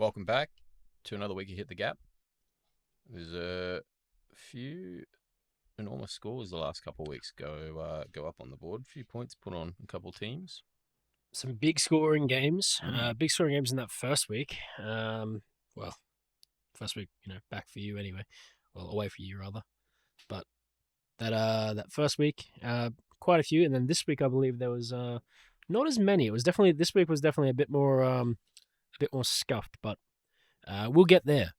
welcome back to another week of Hit the Gap. There's a few enormous scores the last couple of weeks go up on the board. A few points put on a couple of teams. Some big scoring games. Big scoring games in that first week. First week, back for you anyway. Well, away for you rather. But that first week, quite a few, and then this week I believe there was not as many. This week was definitely a bit more scuffed, but we'll get there.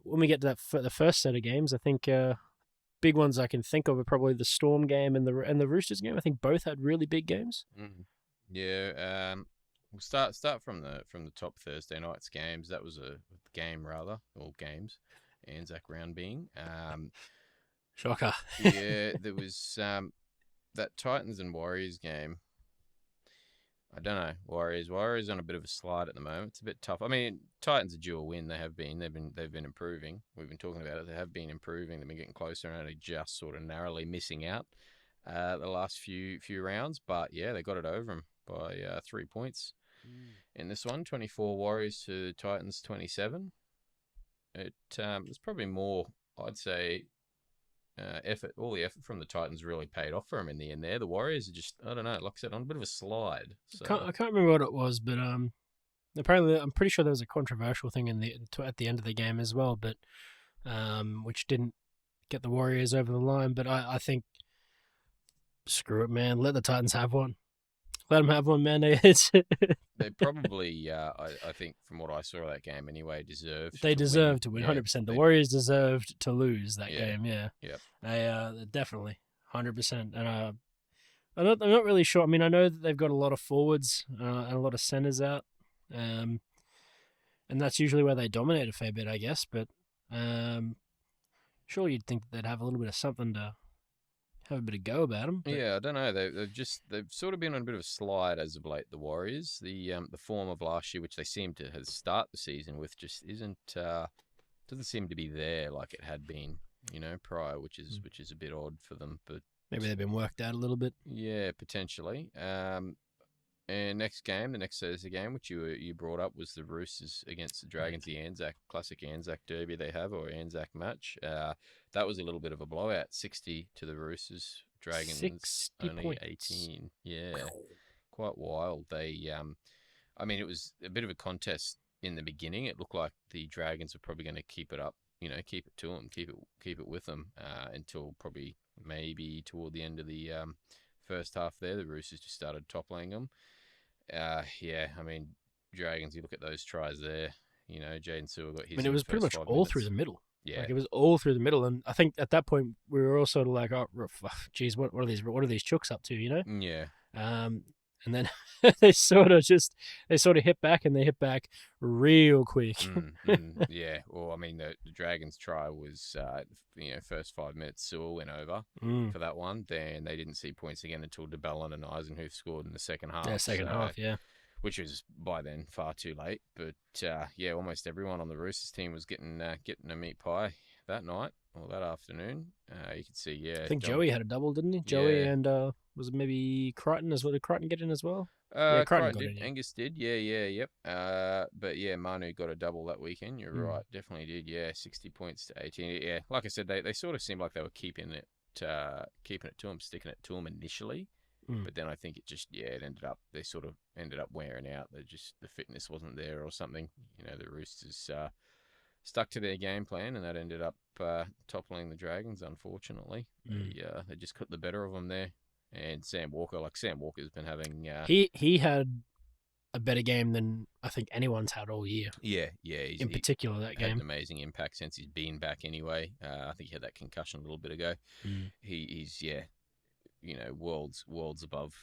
When we get to the first set of games, I think big ones I can think of are probably the Storm game and the Roosters game. I think both had really big games. Mm-hmm. Yeah, we'll start from the top Thursday night's games. That was a game rather, or games, Anzac round being. Shocker. Yeah, there was that Titans and Warriors game. I don't know. Warriors on a bit of a slide at the moment. It's a bit tough. I mean, Titans are due a win. They've been improving. We've been talking about it. They have been improving. They've been getting closer and only just sort of narrowly missing out the last few rounds. But yeah, they got it over them by 3 points in this one. 24 Warriors to Titans 27. It's probably more, I'd say, effort. All the effort from the Titans really paid off for them in the end there. The Warriors are just, I don't know, like I said, on a bit of a slide. So. I can't remember what it was, but apparently I'm pretty sure there was a controversial thing at the end of the game as well, but which didn't get the Warriors over the line. But I think, screw it, man. Let the Titans have one. Let them have one, man. They probably, I think, from what I saw of that game anyway, deserved. They deserved to win 100%. The Warriors deserved to lose that game. Yeah. They definitely 100%. And I'm not really sure. I mean, I know that they've got a lot of forwards and a lot of centers out, and that's usually where they dominate a fair bit, I guess. But sure, you'd think that they'd have a little bit of something to have a bit of go about them. Yeah, I don't know. They've sort of been on a bit of a slide as of late. The Warriors, the form of last year, which they seem to have start the season with, just doesn't seem to be there like it had been, prior, which is a bit odd for them. But maybe they've been worked out a little bit. Yeah, potentially. And next Thursday game, which you brought up, was the Roosters against the Dragons, the Anzac classic Anzac derby they have, or Anzac match. That was a little bit of a blowout, 60 to the Roosters. Dragons 60 only points. 18. Yeah, quite wild. They, I mean, it was a bit of a contest in the beginning. It looked like the Dragons were probably going to keep it up, keep it to them, keep it with them until probably maybe toward the end of the first half there. The Roosters just started toppling them. I mean, Dragons, you look at those tries there, Jaden Sewer got his. I mean, it was pretty much all through the middle. Yeah. Like, it was all through the middle. And I think at that point, we were all sort of like, oh, geez, what are these chooks up to, Yeah. And then they sort of hit back, and they hit back real quick. Yeah. Well, I mean, the Dragons try was, first 5 minutes, Sewell went over for that one. Then they didn't see points again until DeBellin and Eisenhuth scored in the second half. Yeah, second half, yeah. Which was by then far too late. But almost everyone on the Roosters team was getting a meat pie that night or that afternoon. You could see, yeah. I think Joey had a double, didn't he? Joey and was it maybe Crichton as well? Did Crichton get in as well? Crichton got in. Angus did. Yep. But yeah, Manu got a double that weekend. You're right, definitely did. Yeah, 60 points to 18. Yeah, like I said, they sort of seemed like they were keeping it to them, sticking it to them initially. But then I think they sort of ended up wearing out. The fitness wasn't there or something. The Roosters stuck to their game plan, and that ended up toppling the Dragons, unfortunately. They just got the better of them there. And Sam Walker's been having... He had a better game than I think anyone's had all year. Yeah. In particular, that game. Had an amazing impact since he's been back anyway. I think he had that concussion a little bit ago. He's worlds above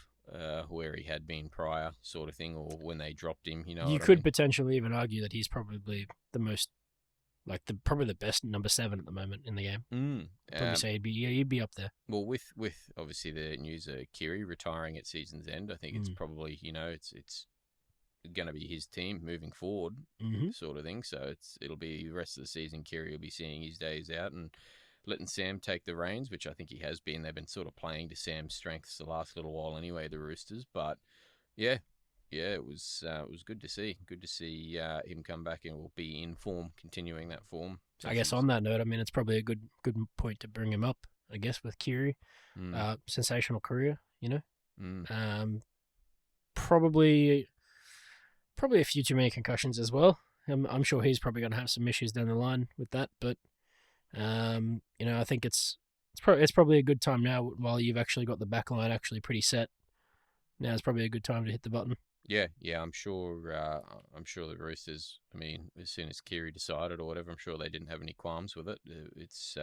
where he had been prior, sort of thing, or when they dropped him. You could potentially even argue that he's probably the most, probably the best number 7 at the moment in the game. Probably say he'd be up there. Well, with obviously the news of Kiri retiring at season's end, I think it's probably it's going to be his team moving forward, sort of thing. So it'll be the rest of the season. Kiri will be seeing his days out and letting Sam take the reins, which I think he has been. They've been sort of playing to Sam's strengths the last little while anyway, the Roosters. But yeah, it was good to see. Good to see him come back and will be in form, continuing that form. I guess on that note, I mean, it's probably a good point to bring him up. I guess with Kiri, sensational career, you know. Probably a few too many concussions as well. I'm sure he's probably going to have some issues down the line with that, but I think it's probably a good time now while you've actually got the back line actually pretty set. Now it's probably a good time to hit the button. Yeah, I'm sure. I'm sure the Roosters. I mean, as soon as Kiri decided or whatever, I'm sure they didn't have any qualms with it. It's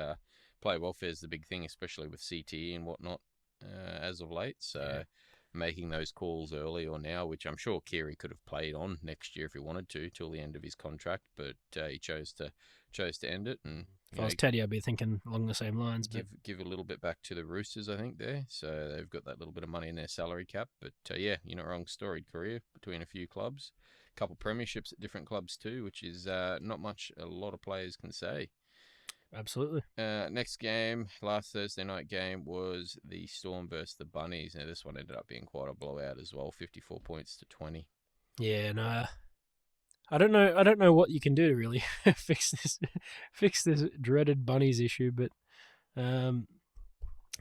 player welfare is the big thing, especially with CTE and whatnot as of late. So making those calls early or now, which I'm sure Kiri could have played on next year if he wanted to till the end of his contract, but he chose to end it. And if I was Teddy, I'd be thinking along the same lines. Give a little bit back to the Roosters, I think, there. So they've got that little bit of money in their salary cap. But you're not wrong. Storied career between a few clubs. A couple premierships at different clubs too, which is not much a lot of players can say. Absolutely. Next game, last Thursday night game, was the Storm versus the Bunnies. Now, this one ended up being quite a blowout as well, 54 points to 20. Yeah, no. I don't know what you can do to really fix this dreaded Bunnies issue, but and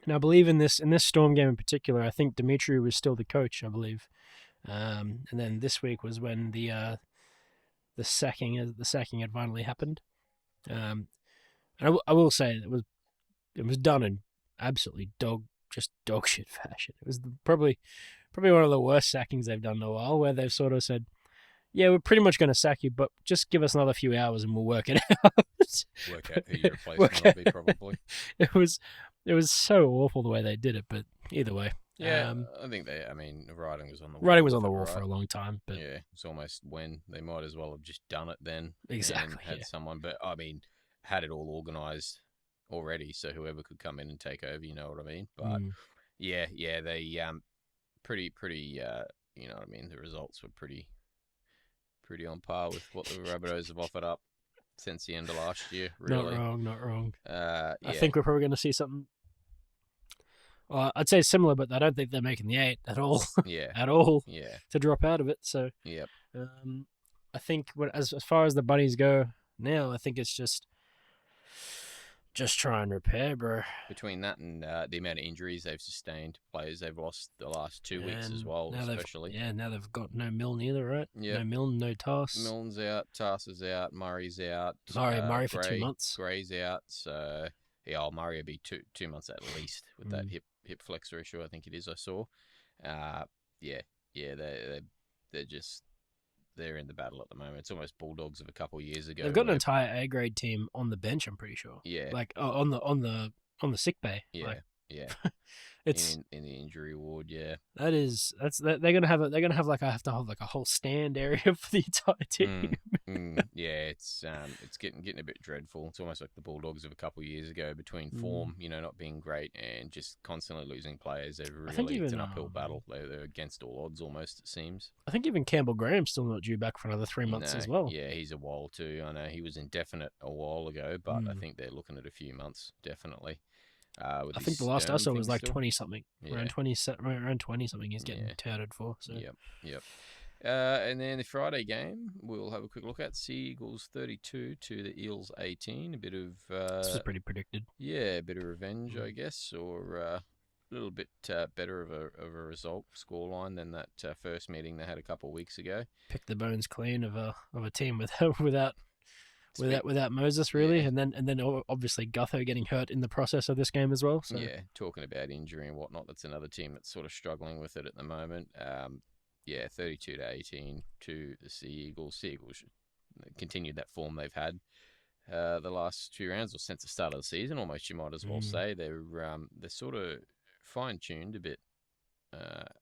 I believe in this Storm game in particular, I think Dimitri was still the coach, I believe. And then this week was when the sacking had finally happened. And I will say it was done in absolutely dog shit fashion. It was probably one of the worst sackings they've done in a while, where they've sort of said, yeah, we're pretty much going to sack you, but just give us another few hours and we'll work it out. Work out who your replacement will be, probably. It was so awful the way they did it, but either way. Yeah, I think the writing was on the wall. Writing was on the wall for a long time. But yeah, it's almost when they might as well have just done it then. Exactly. And had someone, but I mean, had it all organised already, so whoever could come in and take over, you know what I mean? But yeah, they pretty you know what I mean? The results were pretty on par with what the Rabbitohs have offered up since the end of last year, really. Not wrong. Yeah. I think we're probably going to see something. Well, I'd say similar, but I don't think they're making the 8 at all. Yeah. At all. Yeah. To drop out of it. So. Yep. I think as far as the Bunnies go now, I think it's just try and repair, bro. Between that and the amount of injuries they've sustained, players they've lost the last 2 weeks as well, especially. Now they've got no Milne either, right? Yeah. No Milne, no Tass. Milne's out, Tass is out, Murray's out. Murray for 2 months. Gray's out, so Murray will be 2 months at least with that hip flexor issue. I think it is. I saw. They're in the battle at the moment. It's almost Bulldogs of a couple of years ago. They've got an entire A grade team on the bench. I'm pretty sure. Yeah. Like on the sick bay. Yeah. Yeah. It's in the injury ward. Yeah. They're gonna have like a whole stand area for the entire team. Yeah, it's getting a bit dreadful. It's almost like the Bulldogs of a couple of years ago, between form, not being great, and just constantly losing players. It's an uphill battle. They're against all odds almost, it seems. I think even Campbell Graham's still not due back for another 3 months as well. Yeah, he's a while too. I know he was indefinite a while ago, but I think they're looking at a few months, definitely. I think the last I saw was like 20 something, around 20 something. He's getting touted for. So. Yep. And then the Friday game, we'll have a quick look at Seagulls 32 to the Eels 18. A bit of this was pretty predicted. Yeah, a bit of revenge, I guess, or a little bit better of a result scoreline than that first meeting they had a couple of weeks ago. Picked the bones clean of a team without Moses, really, and then obviously Gutho getting hurt in the process of this game as well. So. Yeah, talking about injury and whatnot, that's another team that's sort of struggling with it at the moment. 32 to 18 to the Sea Eagles. Sea Eagles continued that form they've had the last 2 rounds, or since the start of the season, almost, you might as well say. They're sort of fine-tuned a bit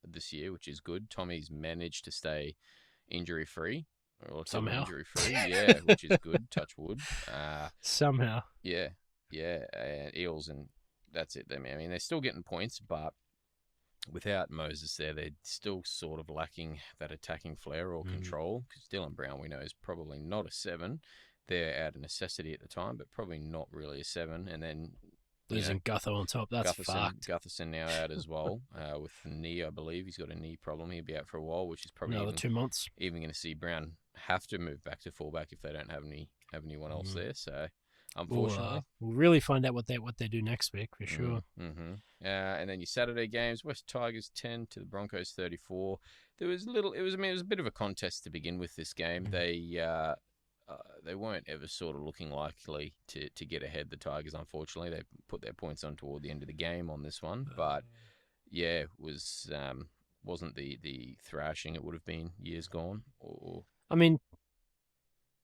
this year, which is good. Tommy's managed to stay injury-free. Somehow. Injury-free, yeah, which is good, touch wood. Somehow. Yeah, and Eels, and that's it. I mean, they're still getting points, but without Moses there, they're still sort of lacking that attacking flair or control, because Dylan Brown, we know, is probably not a 7. They're out of necessity at the time, but probably not really a 7. And then Losing Gutho on top, that's fucked. Gutherson now out as well with the knee, I believe. He's got a knee problem. He'll be out for a while, which is probably Another 2 months. even going to see Brown have to move back to fullback if they don't have anyone else there. So, unfortunately, we'll really find out what they do next week for sure. And then your Saturday games: West Tigers 10 to the Broncos 34. There was little. It was a bit of a contest to begin with. This game, they weren't ever sort of looking likely to get ahead. The Tigers, unfortunately, they put their points on toward the end of the game on this one, but yeah, it wasn't the thrashing it would have been years gone. I mean,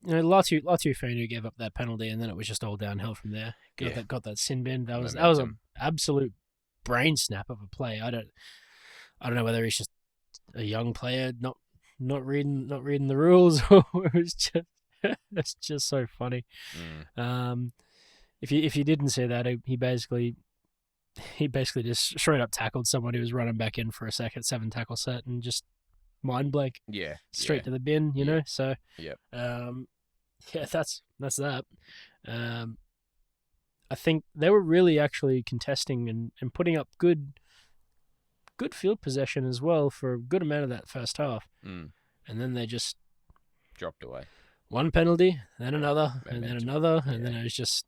Latu Fenu gave up that penalty, and then it was just all downhill from there. Got that sin bin. That was an absolute brain snap of a play. I don't know whether he's just a young player not reading the rules, or it's just so funny. If you didn't see that, he basically just straight up tackled someone who was running back in for a second 7 tackle set and just mind blank. Straight to the bin, you know. So that's that. I think they were really actually contesting and putting up good field possession as well for a good amount of that first half. And then they just dropped away. One penalty, then another, and then another, and then it was just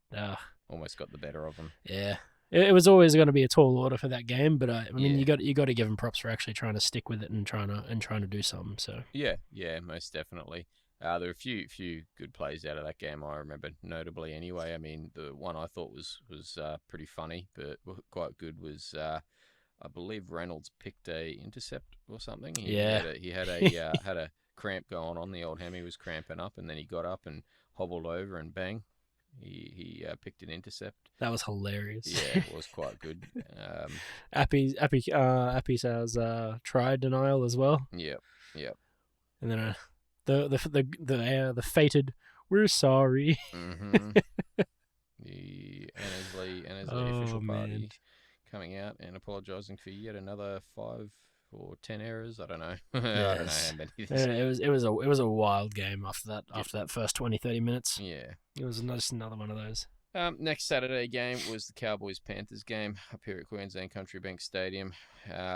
almost got the better of them. Yeah, it was always going to be a tall order for that game, but I mean, you got to give them props for actually trying to stick with it and trying to do something. So yeah, most definitely. There were a few good plays out of that game. I remember notably. Anyway, I mean, the one I thought was pretty funny, but quite good was. I believe Reynolds picked a intercept or something. He had a cramp going on. The old hammy was cramping up, and then he got up and hobbled over, and bang, he picked an intercept. That was hilarious. Yeah, it was quite good. Appy says try denial as well. Yep. And then the fated "we're sorry." The Annesley official party coming out and apologising for yet another 5 or 10 errors. I don't know. I don't know how many. It was a wild game after that first 20-30 minutes. Yeah, it was just another one of those. Next Saturday game was the Cowboys-Panthers game up here at Queensland Country Bank Stadium.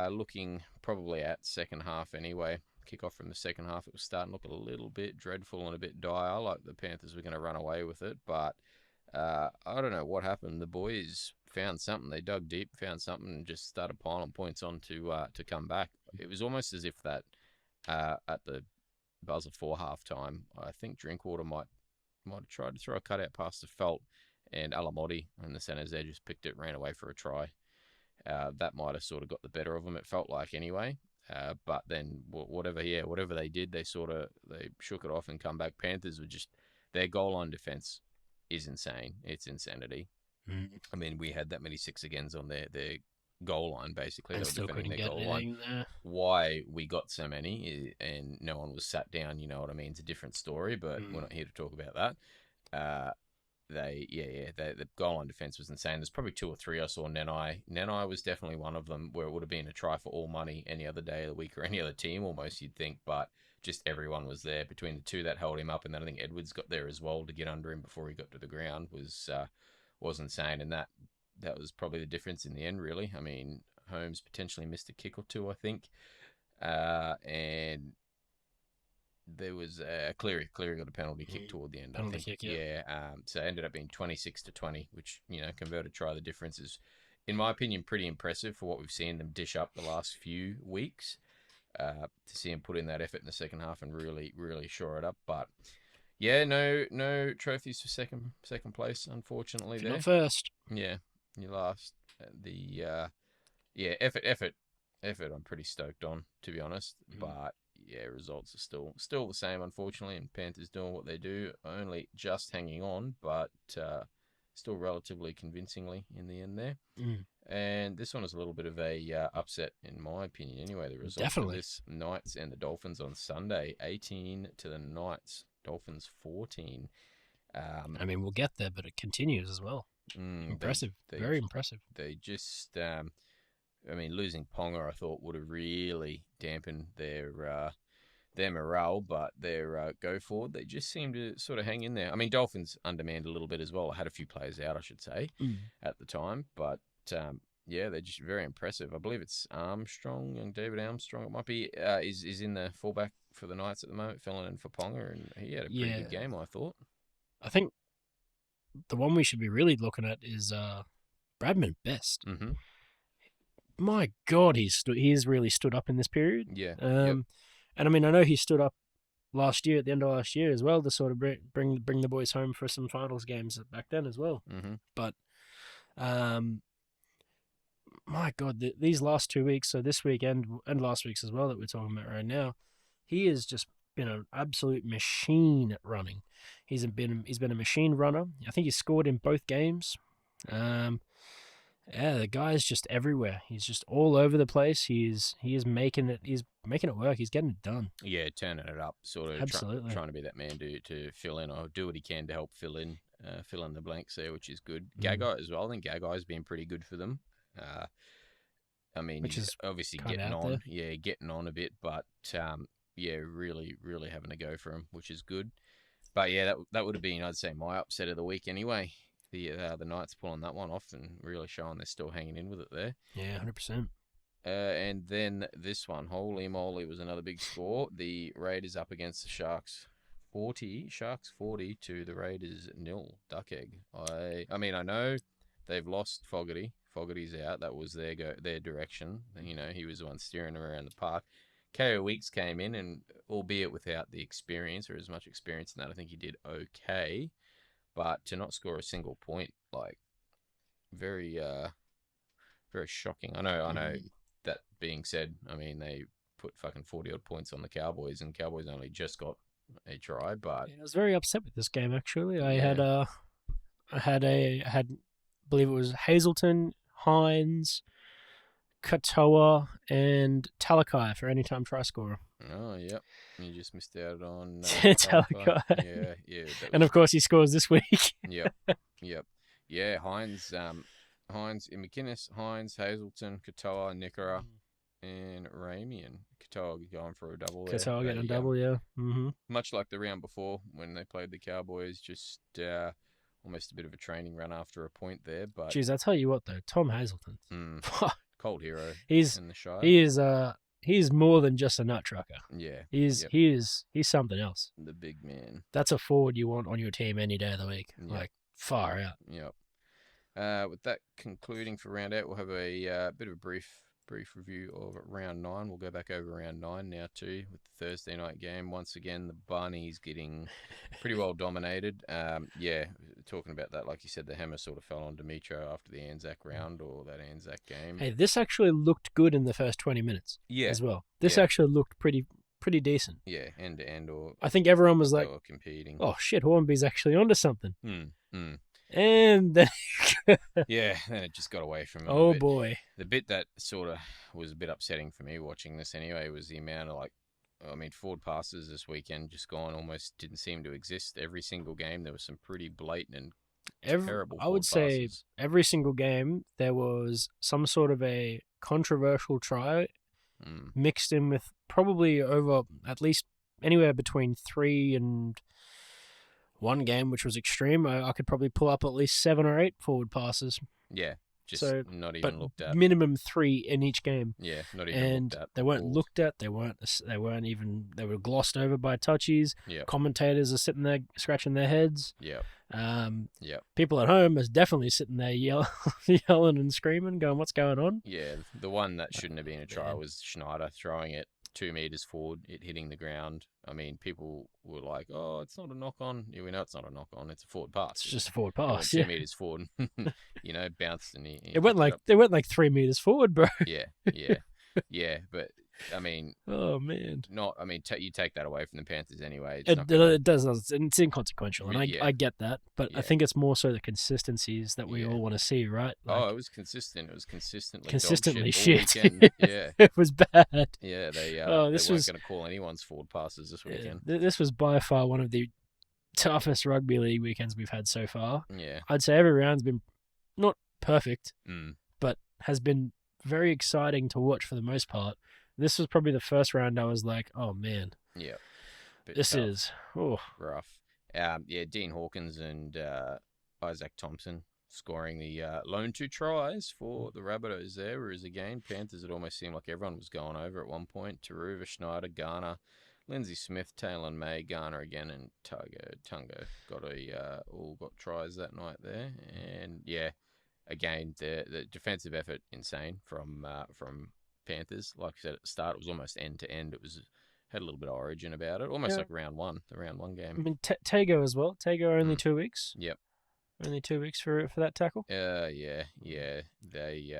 Looking probably at second half anyway. Kick-off from the second half, it was starting to look a little bit dreadful and a bit dire, like the Panthers were going to run away with it. But I don't know what happened. The boys found something. They dug deep, found something, and just started piling points on to come back. It was almost as if that at the buzzer for halftime, I think Drinkwater might have tried to throw a cutout pass to Felt, and Alamotti in the centres there just picked it, ran away for a try. That might have sort of got the better of them, it felt like anyway. But then whatever they did, they shook it off and come back. Panthers were just, their goal line defense is insane. It's insanity. I mean, we had that many 6 agains on their goal line, basically. And they were still defending couldn't their get goal anything line. there. Why we got so many and no one was sat down, you know what I mean? It's a different story, but we're not here to talk about that. The goal line defense was insane. There's probably 2 or 3 I saw. Nenai was definitely one of them, where it would have been a try for all money any other day of the week or any other team almost, you'd think, but just everyone was there. Between the 2 that held him up, and then I think Edwards got there as well to get under him before he got to the ground, was insane. And that was probably the difference in the end, really. I mean, Holmes potentially missed a kick or 2, I think, and there was Cleary got a penalty kick toward the end. Penalty I think. kick, yeah. So it ended up being 26-20, which, converted try. The difference is, in my opinion, pretty impressive for what we've seen them dish up the last few weeks. To see him put in that effort in the second half and really, really shore it up. But yeah, no trophies for second place, unfortunately. If you're there. not first. Yeah, you last. Effort. I'm pretty stoked on, to be honest. But yeah, results are still the same, unfortunately. And Panthers doing what they do, only just hanging on, but still relatively convincingly in the end there. And this one is a little bit of a upset, in my opinion. Anyway, the results of this: Knights and the Dolphins on Sunday, 18 to the Knights, Dolphins 14. I mean, we'll get there, but it continues as well. Impressive, very impressive. They just, losing Ponga, I thought, would have really dampened their their morale, but their go forward, they just seem to sort of hang in there. I mean, Dolphins undermanned a little bit as well. I had a few players out, I should say, at the time, but yeah, they're just very impressive. I believe it's Armstrong, young David Armstrong. It might be is in the fullback for the Knights at the moment, filling in for Ponga, and he had a pretty good game, I thought. I think the one we should be really looking at is Bradman Best. Mm-hmm. My God, he's really stood up in this period. Yeah. And I mean, I know he stood up last year, at the end of last year as well, to sort of bring the boys home for some finals games back then as well. Mm-hmm. But my God, these last 2 weeks, so this week and last week's as well that we're talking about right now, he has just been an absolute machine at running. He's been a machine runner. I think he scored in both games. Yeah, the guy's just everywhere. He's just all over the place. He is making it. He's making it work. He's getting it done. Yeah, turning it up, sort of. Absolutely. Trying to be that man to fill in or do what he can to help fill in the blanks there, which is good. Gagai as well. I think Gagai's been pretty good for them. I mean, which is obviously getting on. There. Yeah, getting on a bit, but yeah, really, really having to go for him, which is good. But yeah, that would have been, I'd say, my upset of the week anyway. The Knights pulling that one off and really showing they're still hanging in with it there. Yeah, 100%. And then this one, holy moly, was another big score. The Raiders up against the Sharks. Sharks 40 to the Raiders 0. Duck egg. I mean, I know they've lost Fogarty. Fogarty's out. That was their direction. You know, he was the one steering them around the park. KO Weeks came in, and albeit without the experience or as much experience in that, I think he did okay. But to not score a single point, like, very, very shocking. I know. That being said, I mean, they put fucking 40-odd points on the Cowboys, and Cowboys only just got a try, but... Yeah, I was very upset with this game, actually. I believe it was Hazleton, Hines, Katoa, and Talakai for anytime try scorer. Oh, yep. You just missed out on Talakai. Yeah. And of course, he scores this week. Yep. Yeah, Hines, McInnes, Hines, Hazleton, Katoa, Nickera, and Ramian. Katoa going for a double there. Katoa getting a double, yeah. Mm-hmm. Much like the round before when they played the Cowboys, just almost a bit of a training run after a point there. But jeez, I tell you what though, Tom Hazleton, cold hero. He's in the Shire. He's more than just a nut trucker. Yeah, he's something else. The big man. That's a forward you want on your team any day of the week. Yep. Like far out. Yep. With that concluding for round 8, we'll have a bit of a brief review of round 9. We'll go back over round 9 now too with the Thursday night game. Once again, the Bunnies getting pretty well dominated. Yeah, talking about that, like you said, the hammer sort of fell on Dimitro after the Anzac round or that Anzac game. Hey, this actually looked good in the first 20 minutes. Yeah, as well. This actually looked pretty decent. Yeah, end to end, or I think everyone was like, competing. Oh shit, Hornby's actually onto something. And then yeah, then it just got away from him. Oh boy. The bit that sort of was a bit upsetting for me watching this anyway was the amount of forward passes this weekend just gone, almost didn't seem to exist. Every single game there was some pretty blatant and terrible. I would say passes. Every single game there was some sort of a controversial try mixed in with probably over at least anywhere between 3 and one game, which was extreme. I could probably pull up at least 7 or 8 forward passes. Yeah, just not even but looked at. Minimum 3 in each game. Yeah, not even looked at. They weren't looked at. They weren't even. They were glossed over by touchies. Yeah. Commentators are sitting there scratching their heads. Yeah. People at home is definitely sitting there yelling and screaming, going, "What's going on?" Yeah. The one that shouldn't have been a try was Schneider throwing it 2 meters forward, it hitting the ground. I mean, people were like, "Oh, it's not a knock on." Yeah, we know it's not a knock on. It's a forward pass. It's just a forward pass. 2 meters forward, bounced and it went like 3 meters forward, bro. Yeah. But I mean, oh man, you take that away from the Panthers anyway. It does. It's inconsequential, and I get that, but I think it's more so the consistencies that we all want to see, right? It was consistent. It was consistently shit. Yeah, it was bad. Yeah, they weren't going to call anyone's forward passes this weekend. This was by far one of the toughest rugby league weekends we've had so far. Yeah, I'd say every round's been not perfect, but has been very exciting to watch for the most part. this was probably the first round I was like, oh man, Yeah, bit this tough, is rough. Yeah, Dean Hawkins and Isaac Thompson scoring the lone 2 tries for the Rabbitohs there, whereas again, Panthers, it almost seemed like everyone was going over at one point. Taruva, Schneider, Garner, Lindsay Smith, Talon May, Garner again, and Tungo all got tries that night there. And yeah, again, the defensive effort insane from Panthers. Like I said at the start, it was almost end to end. It was had a little bit of origin about it, almost yeah. like the round one I game. mean, Tago as well. Tago only 2 weeks. Yep. Only 2 weeks for that tackle. Yeah. They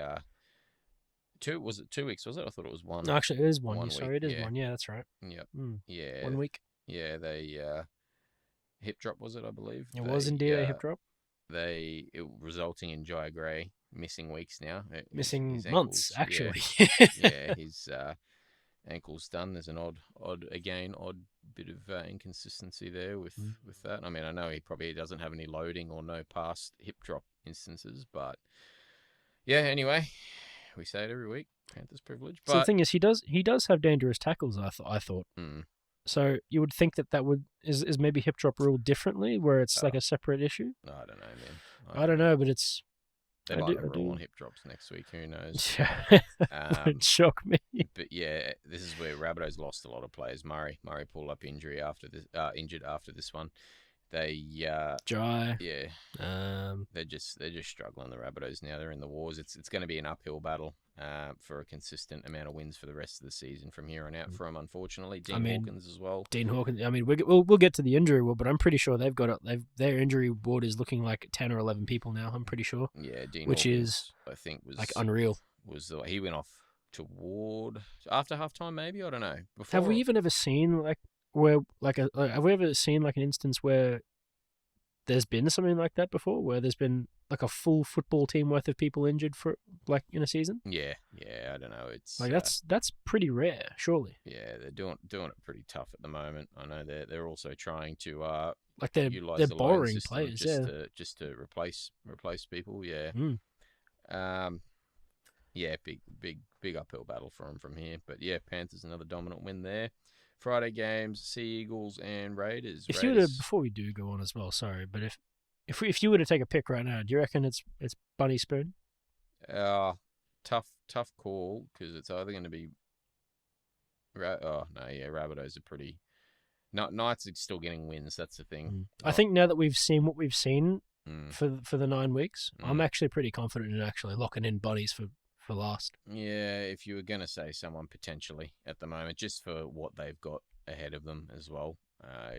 2 weeks? Was it? I thought it was one. No, actually, it is 1 1 week. Sorry, it is yeah. 1. Yeah, that's right. Yep. Yeah, Yeah. 1 week. Yeah, they hip drop was it? I believe It was indeed a hip drop. Resulting in Jai Gray missing weeks now. Missing his months, ankles, actually. yeah, his ankle's done. There's an odd bit of inconsistency there with that. I mean, I know he probably doesn't have any loading or no past hip drop instances, but yeah. Anyway, we say it every week. Panthers privilege. But So the thing is, he does have dangerous tackles. I thought. So you would think that would is maybe hip drop ruled differently, where it's like a separate issue. I don't know, man. I don't know, but it's. They might have a rule on hip drops next week. Who knows? Yeah, would shock me. But yeah, this is where Rabbitohs lost a lot of players. Murray pulled up injured after this one. They Jai. Yeah. They're just struggling. The Rabbitohs now. They're in the wars. It's going to be an uphill battle for a consistent amount of wins for the rest of the season from here on out. For them, unfortunately, Hawkins as well. Dean Hawkins. I mean, we'll get to the injury ward, but I'm pretty sure their injury ward is looking like 10 or 11 people now. I'm pretty sure. Yeah, Dean which Hawkins, is I think was like unreal. He went off to ward after halftime? Maybe, I don't know. Have we even ever seen have we ever seen like an instance where there's been something like that before, where there's been like a full football team worth of people injured for like in a season? Yeah, I don't know. It's like that's pretty rare, surely. Yeah, they're doing it pretty tough at the moment. I know they're also trying to like they're borrowing players, just to replace people. Yeah, yeah, big uphill battle for them from here. But yeah, Panthers another dominant win there. Friday games: Sea Eagles and Raiders. You were to, before we do go on as well, sorry, but if you were to take a pick right now, do you reckon it's Bunny Spoon? Tough call, because it's either going to be. Rabbitohs are pretty. Knights are still getting wins. That's the thing. I think now that we've seen what we've seen for the 9 weeks, I'm actually pretty confident in actually locking in Bunnies for last. Yeah, if you were going to say someone potentially at the moment, just for what they've got ahead of them as well.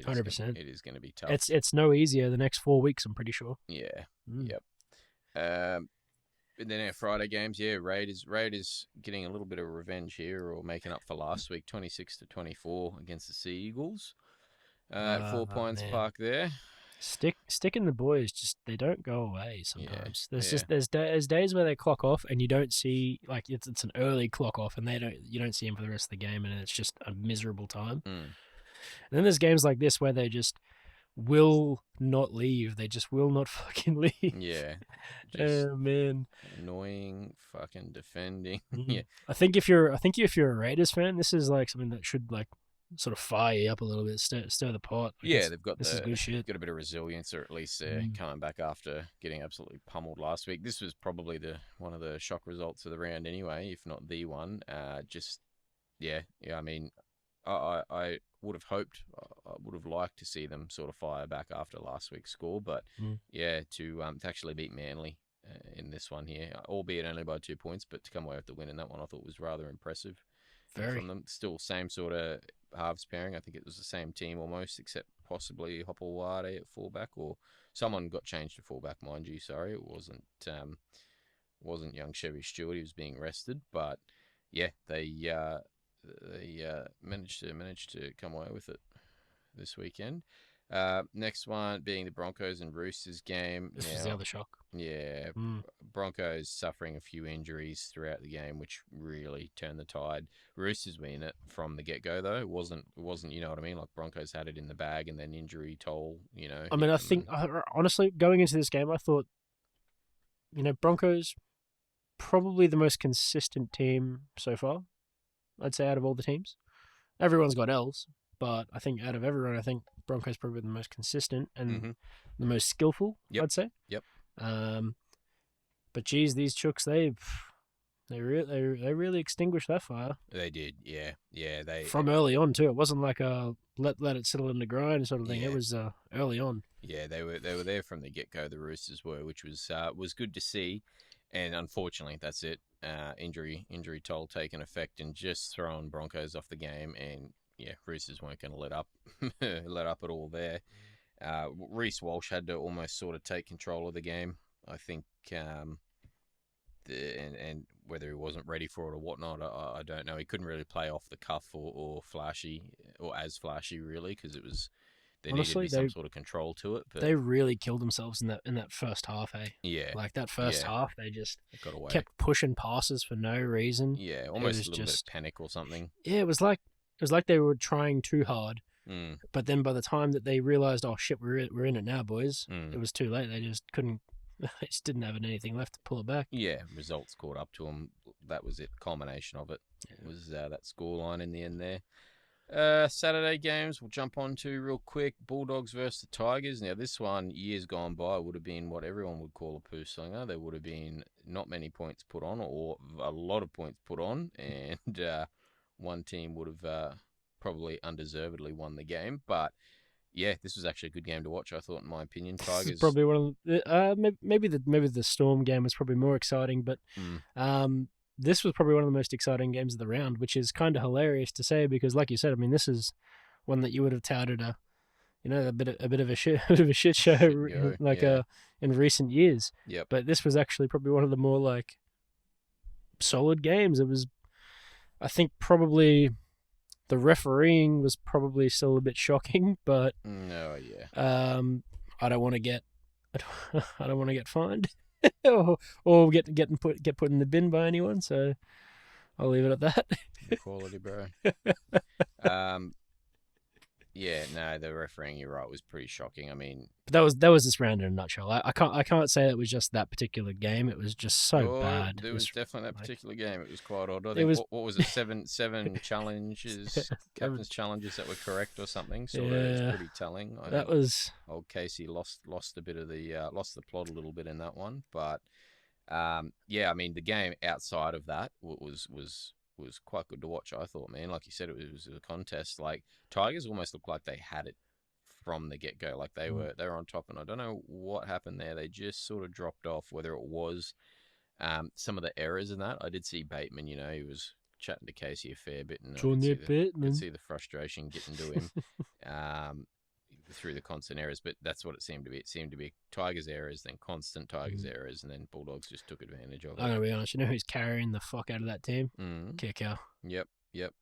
100%. It is going to be tough. It's no easier the next 4 weeks, I'm pretty sure. Yeah. Yep. And then our Friday games, Raiders getting a little bit of revenge here, or making up for last week, 26-24 against the Sea Eagles. 4 Pines Park there. Sticking the boys, just they don't go away sometimes. There's days where they clock off and you don't see, like, it's an early clock off and you don't see them for the rest of the game, and it's just a miserable time. And then there's games like this where they just will not leave. They just will not fucking leave. Yeah. Oh man. Annoying fucking defending. Yeah. I think if you're a Raiders fan, this is like something that should like sort of fire you up a little bit, stir the pot. They've got this is good shit. Got a bit of resilience, or at least coming back after getting absolutely pummeled last week. This was probably one of the shock results of the round anyway, if not the one. I mean, I would have hoped, I would have liked to see them sort of fire back after last week's score, but to actually beat Manly in this one here, albeit only by 2 points, but to come away with the win in that one, I thought was rather impressive. From them. Still same sort of halves pairing. I think it was the same team almost, except possibly Hopewade at fullback, or someone got changed to fullback, mind you. Sorry, it wasn't young Chevy Stewart. He was being rested, but yeah, they managed to come away with it this weekend. Next one being the Broncos and Roosters game. This was the other shock. Yeah, Broncos suffering a few injuries throughout the game, which really turned the tide. Roosters winning it from the get-go, though. It wasn't, you know what I mean? Like, Broncos had it in the bag, and then injury toll, you know. I mean, I think, honestly, going into this game, I thought, Broncos, probably the most consistent team so far. I'd say, out of all the teams. Everyone's got L's, but I think out of everyone, I think Broncos probably the most consistent and the most skillful. Yep. I'd say. Yep. But geez, these Chooks, they really extinguished that fire. They did, yeah. They from early on too. It wasn't like a let it settle in the grind sort of thing. Yeah. It was early on. Yeah, they were there from the get go. The Roosters were, which was good to see. And unfortunately, that's it. Injury toll taking effect and just throwing Broncos off the game. And yeah, Roosters weren't going to let up at all there. Reece Walsh had to almost sort of take control of the game. I think, and whether he wasn't ready for it or whatnot, I don't know. He couldn't really play off the cuff or flashy or as flashy really, because it was. There Honestly, needed to be some sort of control to it. But they really killed themselves in that first half, Yeah. Like that first half, they just got away. kept pushing passes for no reason. Yeah, almost a little bit of panic or something. Yeah, it was like they were trying too hard. Mm. But then by the time that they realized, oh shit, we're in it now, boys, Mm. it was too late. They just couldn't. They just didn't have anything left to pull it back. Yeah, results caught up to them. That was it. Culmination of it was that scoreline in the end there. Saturday games we'll jump on to real quick. Bulldogs versus the Tigers. Now this one, years gone by, would have been what everyone would call a poo slinger. There would have been not many points put on, or a lot of points put on, and one team would have probably undeservedly won the game. But yeah, this was actually a good game to watch, I thought, in my opinion. Tigers. This is probably one of the, maybe the Storm game was probably more exciting, but this was probably one of the most exciting games of the round, which is kind of hilarious to say because, like you said, I mean, this is one that you would have touted a bit of a shit show in recent years. Yep. But this was actually probably one of the more like solid games. It was, I think, probably the refereeing was probably still a bit shocking, but I don't want to get fined. or get put in the bin by anyone, so I'll leave it at that. Quality, bro. Yeah, no, the refereeing, you're right, was pretty shocking. I mean, but that was this round in a nutshell. I can't say it was just that particular game. It was just so bad. There was definitely that particular game. It was quite odd. I think, what was it? Seven challenges, captain's challenges that were correct or something. So it was pretty telling. Old Casey lost a bit of lost the plot a little bit in that one, but yeah, I mean the game outside of that was quite good to watch, I thought, man. Like you said, it was a contest. Like Tigers almost looked like they had it from the get-go. Like they were on top, and I don't know what happened there. They just sort of dropped off, whether it was some of the errors in that. I did see Bateman, he was chatting to Casey a fair bit, and I could see the frustration getting to him through the constant errors, but that's what it seemed to be. It seemed to be Tigers errors, then constant Tigers errors, and then Bulldogs just took advantage of it. I'm going to be honest, you know who's carrying the fuck out of that team? Kickout. Yep.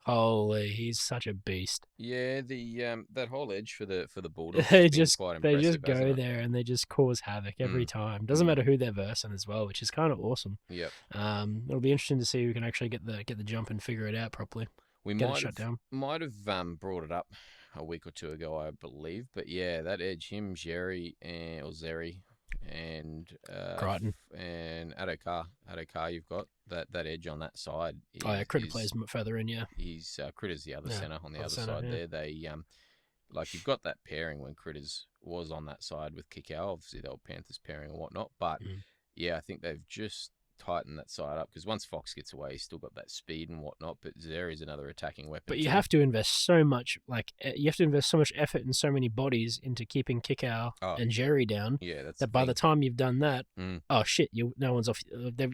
Holy, he's such a beast. Yeah, the that whole edge for the Bulldogs they just go there and they just cause havoc every time. Doesn't matter who they're versing as well, which is kind of awesome. Yep. It'll be interesting to see who can actually get the jump and figure it out properly. We might have brought it up a week or two ago, I believe. But yeah, that edge, him, Zeri, and Crichton and Adokar, you've got that edge on that side. Critter plays further in, yeah. He's Critter's the other centre on the other side there. They like you've got that pairing when Critters was on that side with Kikau. Obviously, the old Panthers pairing and whatnot. But yeah, I think they've just tighten that side up because once Fox gets away, he's still got that speed and whatnot. But Zeri's another attacking weapon. But you have to invest so much, effort and so many bodies into keeping Kikau and Jerry down. Yeah, that's that by the time you've done that, oh shit, no one's off.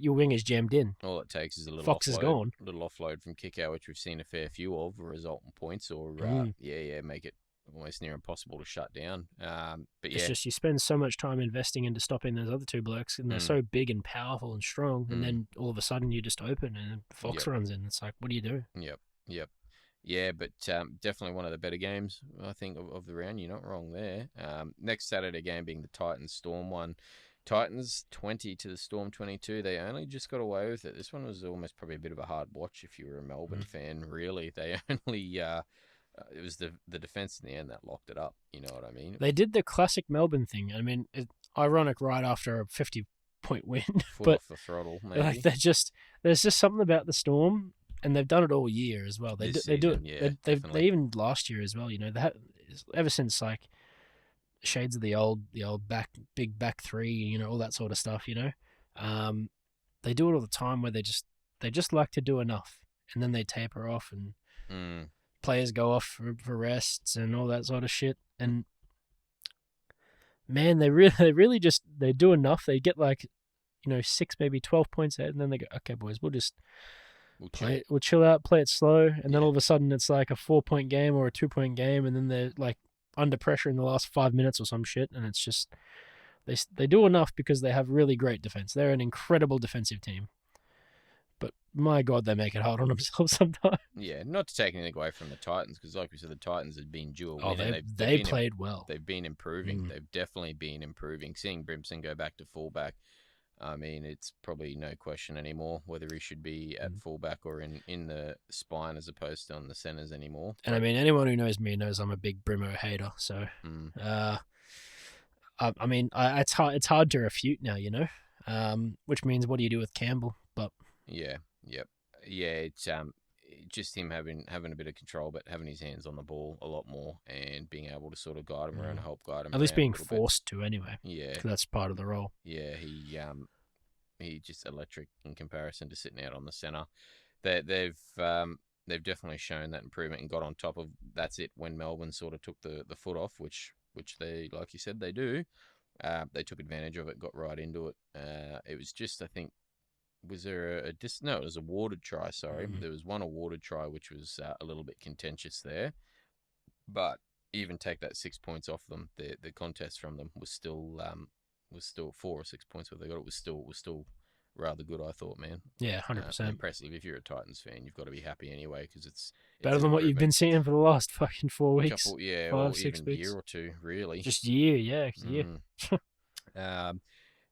Your wing is jammed in. All it takes is a little Fox offload, is gone. A little offload from Kikau, which we've seen a fair few of, result in points, or make it almost near impossible to shut down. But yeah, it's just you spend so much time investing into stopping those other two blokes, and they're so big and powerful and strong, and then all of a sudden you just open and Fox runs in. It's like, what do you do? Yep. Yeah, but definitely one of the better games, I think, of the round. You're not wrong there. Next Saturday game being the Titans-Storm one. Titans 20 to the Storm 22. They only just got away with it. This one was almost probably a bit of a hard watch if you were a Melbourne fan, really. They only... it was the defence in the end that locked it up. You know what I mean? They did the classic Melbourne thing. I mean, ironic right after a 50-point win, Foot but off the throttle, maybe. like there's just something about the Storm, and they've done it all year as well. This They do it. season, yeah, They definitely. even last year as well. You know, ever since like shades of the old big back three. You know, all that sort of stuff. You know, um, they do it all the time where they just like to do enough, and then they taper off, and Mm. players go off for rests and all that sort of shit. And man, they really just they do enough. They get like 6 maybe 12 points ahead, and then they go, okay, boys, we'll just Chill. we'll chill out, play it slow, and then Yeah. all of a sudden it's like a 4-point game or a 2-point game, and then they're like under pressure in the last 5 minutes or some shit, and it's just they do enough because they have really great defense. They're an incredible defensive team, but my god, they make it hard on themselves sometimes. Yeah, not to take anything away from the Titans, because like we said, the Titans have been due a Oh, win, and they played well. they've been improving. Mm. They've definitely been improving. Seeing Brimson go back to fullback, I mean, it's probably no question anymore whether he should be at fullback or in the spine as opposed to on the centers anymore. And I mean, anyone who knows me knows I'm a big Brimo hater. So, I mean, it's hard to refute now, which means what do you do with Campbell? But yeah, yep, yeah, it's just him having a bit of control, but having his hands on the ball a lot more and being able to sort of guide him around, help guide him at least around being a little bit. forced to anyway. Yeah, because that's part of the role. Yeah, he just electric in comparison to sitting out on the center. They've definitely shown that improvement and got on top of that's it when Melbourne sort of took the foot off, which they, like you said, they do. They took advantage of it, got right into it. It was just, I think, was there no, it was a awarded try. Sorry, there was one awarded try which was a little bit contentious there, but even take that 6 points off them, the contest from them was still 4 or 6 points. What they got, it was still rather good. I thought, man. Yeah, 100%. Impressive. If you're a Titans fan, you've got to be happy anyway because it's better than what you've been seeing for the last fucking 4 weeks. Couple, yeah, 5, or 6 even weeks. year or two, really. Just year, yeah, year.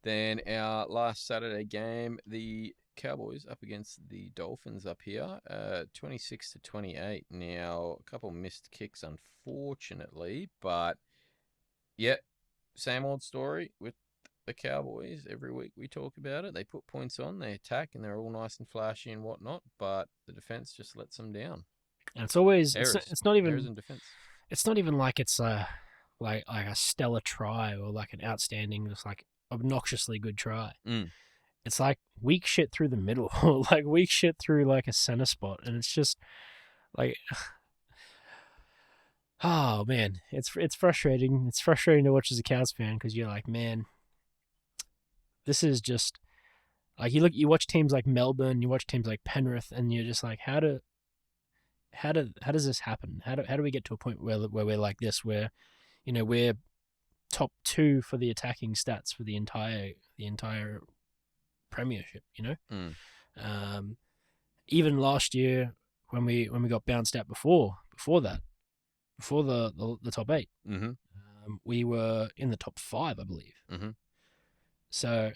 Then our last Saturday game, the Cowboys up against the Dolphins up here, 26-28. Now, a couple missed kicks, unfortunately, but yeah, same old story with the Cowboys. Every week we talk about it. They put points on, they attack, and they're all nice and flashy and whatnot, but the defense just lets them down. And it's always errors. It's not even errors in defense. It's not even like it's like a stellar try or like an outstanding, just like obnoxiously good try. It's like weak shit through the middle, or like weak shit through like a center spot, and it's just like, oh man, it's frustrating. It's frustrating to watch as a Cowboys fan because you're like, man, this is just like you watch teams like Melbourne, you watch teams like Penrith, and you're just like, how does this happen? How do we get to a point where we're like this, where we're top 2 for the attacking stats for the entire premiership, even last year when we got bounced out before the top 8, we were in the top 5, I believe. So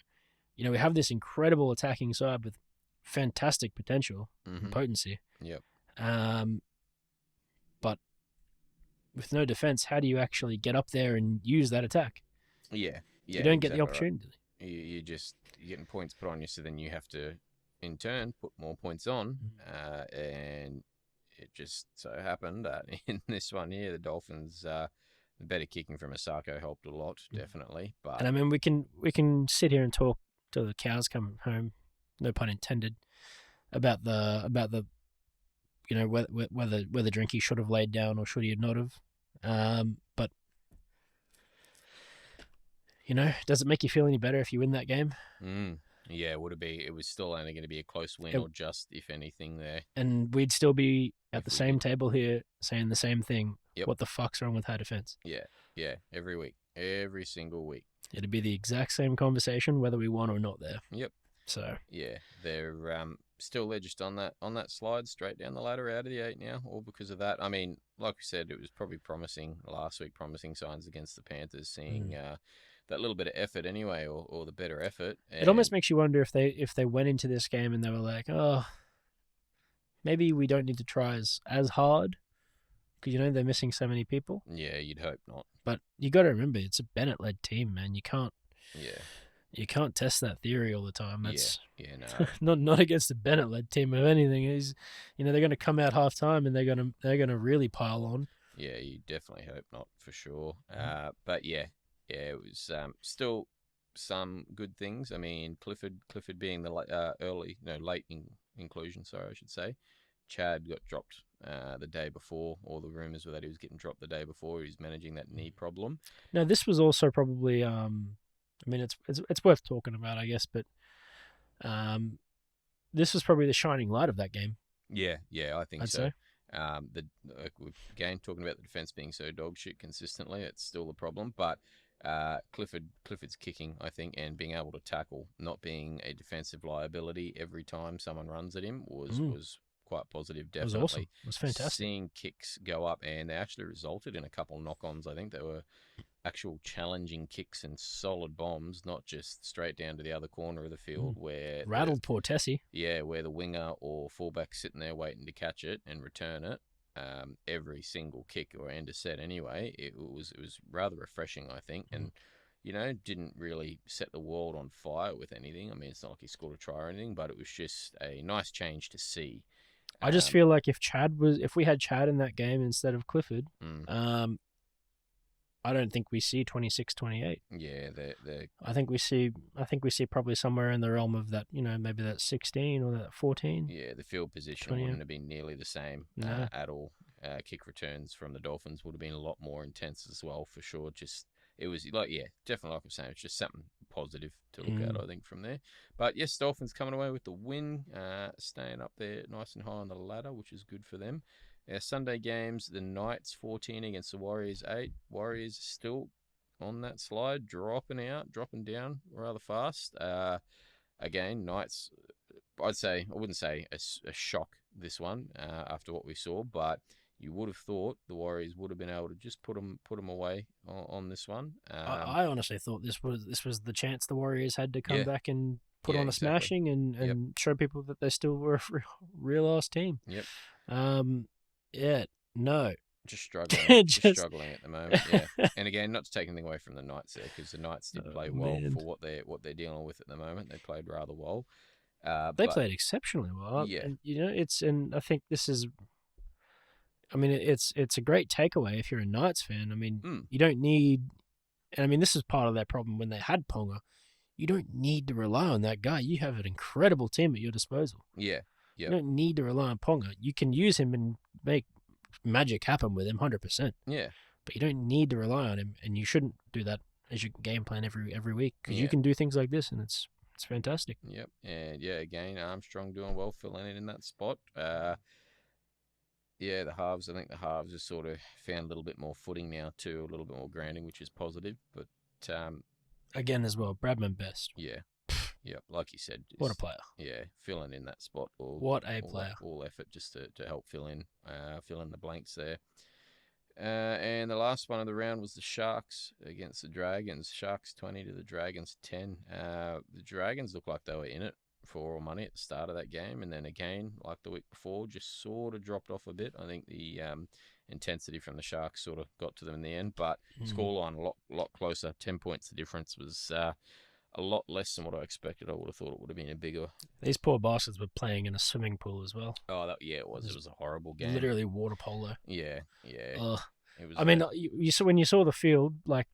we have this incredible attacking side with fantastic potential and potency. Yep. But with no defense, how do you actually get up there and use that attack? Yeah. You don't get the opportunity. Right. You're getting points put on you, so then you have to, in turn, put more points on. And it just so happened that in this one here, the Dolphins, the better kicking from Asako helped a lot, definitely. But and I mean, we can sit here and talk till the cows come home, no pun intended, about the whether Drinky should have laid down or should he not have. But does it make you feel any better if you win that game? Yeah, it would be. It was still only going to be a close win, or just if anything there. And we'd still be at the same table here saying the same thing. Yep. What the fuck's wrong with our defense? Yeah. Every week, every single week. It'd be the exact same conversation whether we won or not there. Yep. So yeah, they're still they're just on that slide straight down the ladder out of the 8 now, all because of that. I mean, like we said, it was probably promising last week, promising signs against the Panthers, seeing that little bit of effort anyway, or the better effort. And it almost makes you wonder if they went into this game and they were like, oh, maybe we don't need to try as hard because they're missing so many people. Yeah, you'd hope not. But you got to remember, it's a Bennett-led team, man. You can't. Yeah. You can't test that theory all the time. Yeah, That's yeah, no, not against the Bennett-led team of anything. Is they're going to come out half time and they're gonna really pile on. yeah, you definitely hope not for sure. But yeah, it was still some good things. I mean, Clifford being the late inclusion. Sorry, I should say. Chad got dropped the day before. All the rumors were that he was getting dropped the day before. He was managing that knee problem. Now this was also probably I mean it's worth talking about, I guess, but um, this was probably the shining light of that game. Yeah, yeah, I think I'd so. say. Again, talking about the defense being so dog shit consistently, it's still a problem. But Clifford's kicking, I think, and being able to tackle, not being a defensive liability every time someone runs at him was quite positive. It was Definitely, awesome. It was fantastic. seeing kicks go up, and they actually resulted in a couple knock-ons. I think they were actual challenging kicks and solid bombs, not just straight down to the other corner of the field where Rattled poor Tessie. where the winger or fullback's sitting there waiting to catch it and return it. Every single kick or end of set anyway, it was rather refreshing, I think, and didn't really set the world on fire with anything. I mean, it's not like he scored a try or anything, but it was just a nice change to see. I just feel like if we had Chad in that game instead of Clifford, I don't think we see 26-28. Yeah, they I think we see probably somewhere in the realm of that, maybe that 16 or that 14. Yeah, the field position 20. wouldn't have been nearly the same No. at all. Kick returns from the Dolphins would have been a lot more intense as well, for sure. Just it was definitely like I'm saying, it's just something positive to look at, I think, from there. But yes, Dolphins coming away with the win, staying up there nice and high on the ladder, which is good for them. Our Sunday games, the Knights 14 against the Warriors 8. Warriors still on that slide, dropping down rather fast. Again, Knights, I wouldn't say a shock this one after what we saw, but you would have thought the Warriors would have been able to just put them away on this one. I honestly thought this was the chance the Warriors had to come back and put on a exactly. smashing and show people that they still were a real ass team. Yep. No. Just struggling, just struggling at the moment. Yeah, and again, not to take anything away from the Knights there, because the Knights did play well for what they're dealing with at the moment. They played rather well. They played exceptionally well. Yeah, and and I think this is. I mean, it's a great takeaway if you're a Knights fan. I mean, you don't need. And I mean, this is part of their problem when they had Ponga. You don't need to rely on that guy. You have an incredible team at your disposal. Yeah. You don't need to rely on Ponga. You can use him and make magic happen with him 100%. Yeah. But you don't need to rely on him, and you shouldn't do that as your game plan every week, because you can do things like this, and it's fantastic. Yep. And again, Armstrong doing well, filling in that spot. The halves. I think the halves have sort of found a little bit more footing now too, a little bit more grounding, which is positive. But again as well, Bradman best. Yeah. Yep, like you said. What a player. Yeah, filling in that spot. What a player. All effort just to help fill in the blanks there. And the last one of the round was the Sharks against the Dragons. Sharks 20 to the Dragons 10. The Dragons looked like they were in it for all money at the start of that game. And then again, like the week before, just sort of dropped off a bit. I think the intensity from the Sharks sort of got to them in the end. But scoreline a lot closer. 10 points the difference was... a lot less than what I expected. I would have thought it would have been a bigger... These poor bastards were playing in a swimming pool as well. Oh, it was. It was a horrible game. Literally water polo. Yeah. It was. I mean, you saw when you saw the field, like,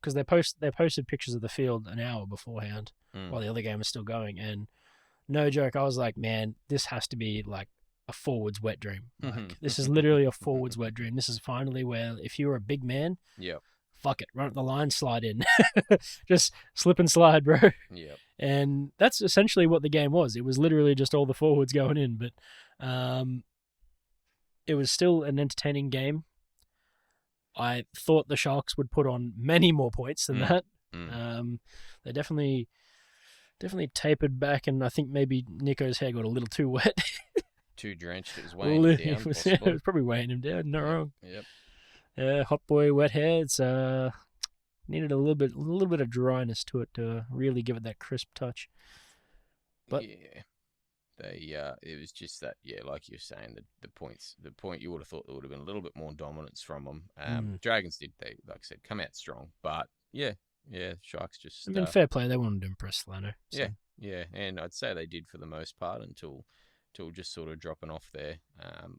because they posted pictures of the field an hour beforehand while the other game was still going, and no joke, I was like, man, this has to be like a forwards wet dream. Like, this is literally a forwards wet dream. This is finally where if you were a big man, fuck it, run up the line, slide in. Just slip and slide, bro. Yep. And that's essentially what the game was. It was literally just all the forwards going in, but it was still an entertaining game. I thought the Sharks would put on many more points than that. They definitely tapered back, and I think maybe Nico's hair got a little too wet. Too drenched. It was weighing him down. It was probably weighing him down. Not wrong. Yep. Hot boy wet hair. It's needed a little bit of dryness to it to really give it that crisp touch. But it was just that, like you're saying, the point you would have thought there would have been a little bit more dominance from them. Dragons did, like I said, come out strong, but Yeah, Sharks just I mean, fair play. They wanted to impress Leno. So. yeah, and I'd say they did for the most part until just sort of dropping off there,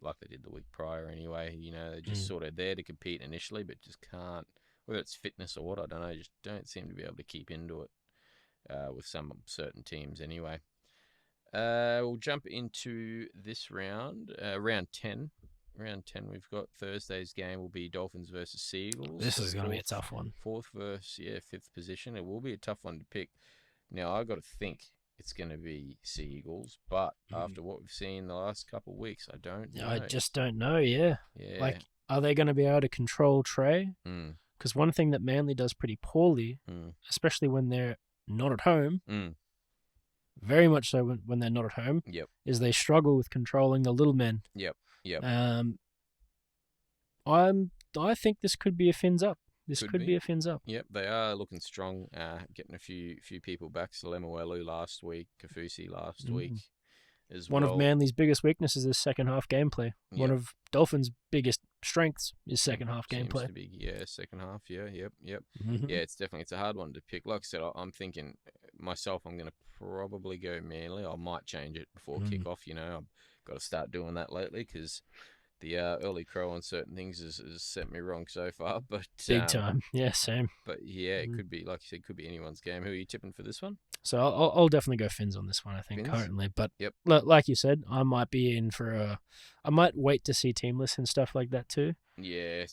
like they did the week prior anyway. They're just sort of there to compete initially, but just can't, whether it's fitness or what, I don't know, just don't seem to be able to keep into it with some certain teams anyway. We'll jump into this round, round 10. Round 10, we've got Thursday's game will be Dolphins versus Seagulls. This is going to be a tough one. Fourth versus, fifth position. It will be a tough one to pick. Now, I've got to think it's going to be Seagulls, but after what we've seen the last couple of weeks, I don't know. I just don't know, yeah. Yeah. Are they going to be able to control Trey? Because one thing that Manly does pretty poorly, especially when they're not at home, very much so when they're not at home, is they struggle with controlling the little men. Yep. I think this could be a fins up. This could be a fins up. Yep, they are looking strong, getting a few people back. Lemuelu last week, Kafusi last week as well. One of Manly's biggest weaknesses is second half gameplay. One of Dolphins' biggest strengths is second half gameplay. Seems to be, second half, yep. Yeah, it's a hard one to pick. Like I said, I'm thinking myself, I'm going to probably go Manly. I might change it before kick-off, I've got to start doing that lately because the early crow on certain things has set me wrong so far, but big time. Yeah, same. But it could be, like you said, could be anyone's game. Who are you tipping for this one? So I'll definitely go Fins on this one. I think currently, but like you said, I might be in for I might wait to see teamless and stuff like that too. Yeah,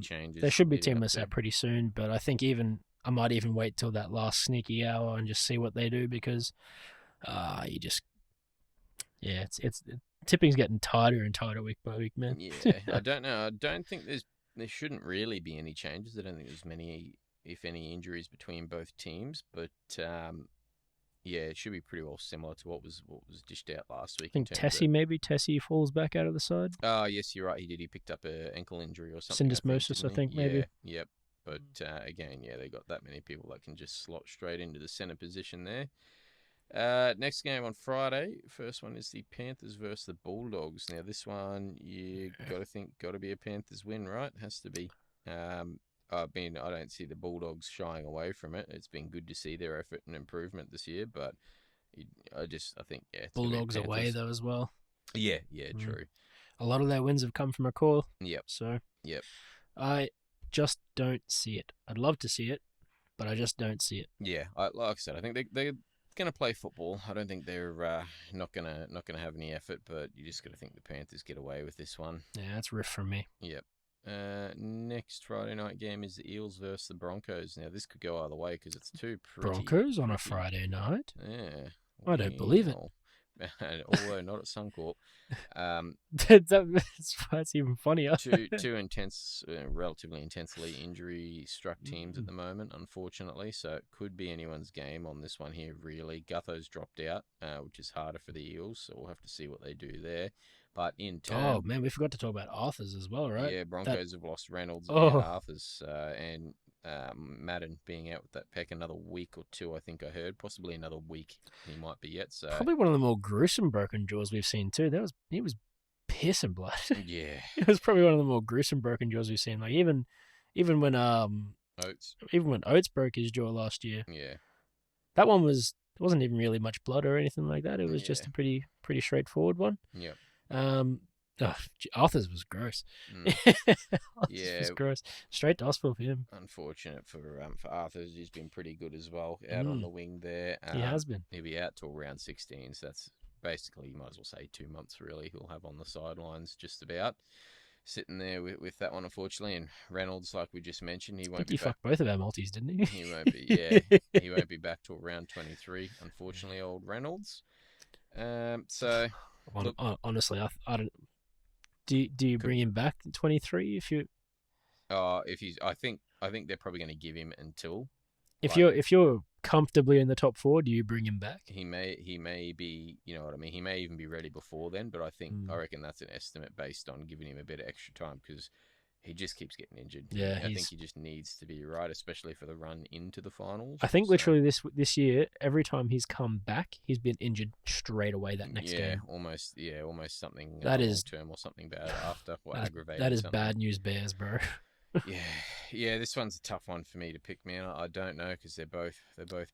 changes. There should be teamless out pretty soon, but I think I might even wait till that last sneaky hour and just see what they do because it's tipping's getting tighter and tighter week by week, man. Yeah, I don't know. I don't think there shouldn't really be any changes. I don't think there's many, if any, injuries between both teams. But it should be pretty well similar to what was dished out last week. I think Tessie falls back out of the side. Oh yes, you're right. He did. He picked up an ankle injury or something. Syndesmosis, I think maybe. Yep. But again, they got that many people that can just slot straight into the center position there. Next game on Friday. First one is the Panthers versus the Bulldogs. Now this one you got to be a Panthers win, right? Has to be. I don't see the Bulldogs shying away from it. It's been good to see their effort and improvement this year, but I think Bulldogs away though as well. Yeah, true. A lot of their wins have come from a core. Yep. So yep. I just don't see it. I'd love to see it, but I just don't see it. Yeah, like I said, I think they're going to play football. I don't think they're not gonna have any effort, but you just got to think the Panthers get away with this one. Yeah, that's riff from me. Yep. Next Friday night game is the Eels versus the Broncos. Now this could go either way because it's two pretty Broncos on a Friday night. Yeah, I don't believe it. Although not at Suncorp. That's even funnier. two intense, relatively intensely injury-struck teams at the moment, unfortunately. So it could be anyone's game on this one here, really. Gutho's dropped out, which is harder for the Eels, so we'll have to see what they do there. But in turn... Oh, man, we forgot to talk about Arthurs as well, right? Yeah, Broncos have lost Reynolds and Arthurs, and Madden being out with that peck another week or two, I think I heard. Possibly another week he might be yet. So probably one of the more gruesome broken jaws we've seen too. He was pissing blood. Yeah. It was probably one of the more gruesome broken jaws we've seen. Like even when Oates broke his jaw last year. Yeah. That one wasn't even really much blood or anything like that. It was just a pretty straightforward one. Yeah. Arthur's was gross. Was gross. Straight to hospital for him. Unfortunate for Arthur's. He's been pretty good as well out on the wing there. He has been. He'll be out till round 16, so that's basically, you might as well say 2 months really. He'll have on the sidelines just about. Sitting there with that one, unfortunately. And Reynolds, like we just mentioned, he won't be back. He fucked both of our multis, didn't he? He won't be, he won't be back till round 23, unfortunately, old Reynolds. So... honestly, I don't... Do you bring him back in 23 if you? If he's, I think they're probably going to give him until. If you're comfortably in the top 4, do you bring him back? He may be, you know what I mean. He may even be ready before then, but I reckon that's an estimate based on giving him a bit of extra time because he just keeps getting injured. Yeah, I think he just needs to be right, especially for the run into the finals. I think literally this year, every time he's come back, he's been injured straight away that next game. Almost something that is long term or something bad after aggravated. That is something. bad news bears, bro. Yeah, yeah. This one's a tough one for me to pick, man. I don't know because they're both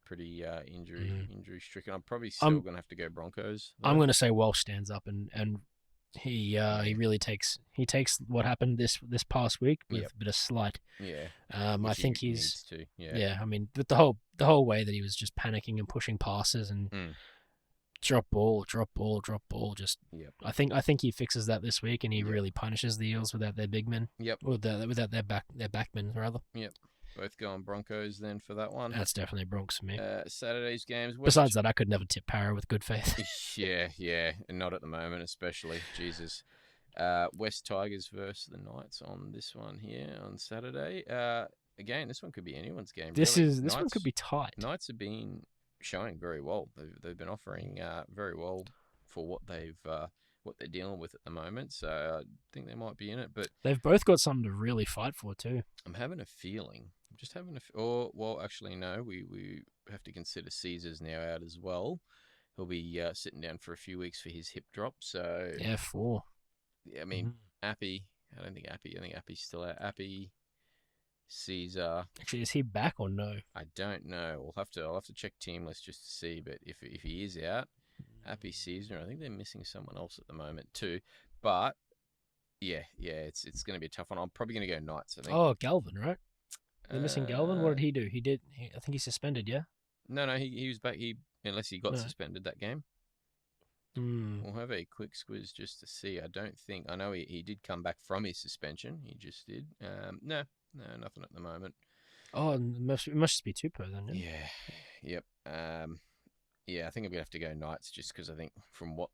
pretty Mm. injury stricken. I'm probably still I'm gonna have to go Broncos I'm though. going to say Walsh stands up and he Yeah. really takes what happened this past week with Yep. a bit of slight. Yeah. I Which think he he's needs to. Yeah. yeah. I mean, but the whole way that he was just panicking and pushing passes and Mm. drop ball, drop ball, drop ball. Just Yep. I think he fixes that this week and he Yep. really punishes the Eels without their big men, Yep. without their backmen rather. Yep. Both going Broncos then for that one. That's definitely Bronx for me. Saturday's games. Besides that, I could never tip Para with good faith. Yeah, yeah, and not at the moment, especially. Jesus. West Tigers versus the Knights on this one here on Saturday. Again, this one could be anyone's game, really. This one could be tight. Knights have been showing very well. They've been offering very well for what they're dealing with at the moment. So I think they might be in it. But They've both got something to really fight for too. I'm having a feeling. I'm just having a. Or well, actually, no. We have to consider Caesar's now out as well. He'll be sitting down for a few weeks for his hip drop. So Yeah, 4. I mean, Appy. I don't think Appy. I think Appy's still out. Appy, Caesar. Actually, is he back or no? I don't know. I'll have to check team list just to see. But if he is out, Appy, Caesar. I think they're missing someone else at the moment too. But yeah, it's going to be a tough one. I'm probably going to go Knights. I think. Oh, Galvin, right? They're missing Galvin. What Uh, did he do? I think he's suspended. Yeah. no, he was back. Unless he got No. suspended that game. Hmm. We'll have a quick squiz just to see. I know he did come back from his suspension. He just did. No, nothing at the moment. Oh, it must just be Tupou then. Yeah. Yeah, yep. Yeah, I think I'm gonna have to go Knights just because I think from what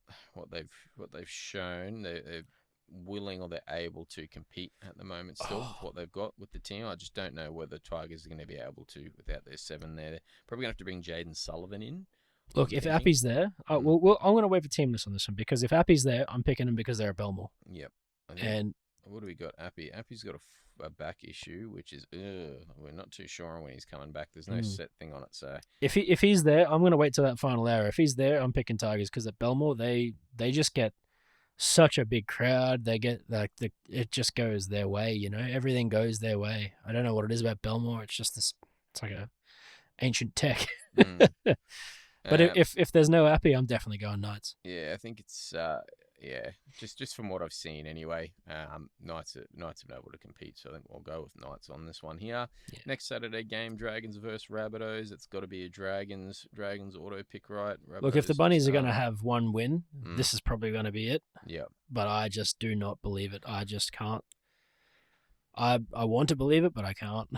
they've shown, they're willing or they're able to compete at the moment still with what they've got with the team. I just don't know whether Tigers are going to be able to without their 7 there. They're probably gonna have to bring Jaden Sullivan in. Look, if Appy's there, I'm going to wait for team list on this one because if Appy's there, I'm picking him because they're at Belmore. Yep. And what do we got? Appy's got a back issue, which is we're not too sure on when he's coming back. There's no set thing on it, so if he's there, I'm going to wait till that final hour. If he's there, I'm picking Tigers because at Belmore they just get such a big crowd. They get it just goes their way. You know, everything goes their way. I don't know what it is about Belmore. It's just this. It's like a ancient tech. But if there's no Appy, I'm definitely going Knights. Yeah, I think it's just from what I've seen anyway. Knights have been able to compete, so I think we'll go with Knights on this one here. Yeah. Next Saturday game, Dragons versus Rabbitohs. It's got to be a Dragons auto pick right. Look, if the Rabbitohs Bunnies are going to have one win, Mm. this is probably going to be it. Yeah, But I just do not believe it. I just can't. I want to believe it, but I can't.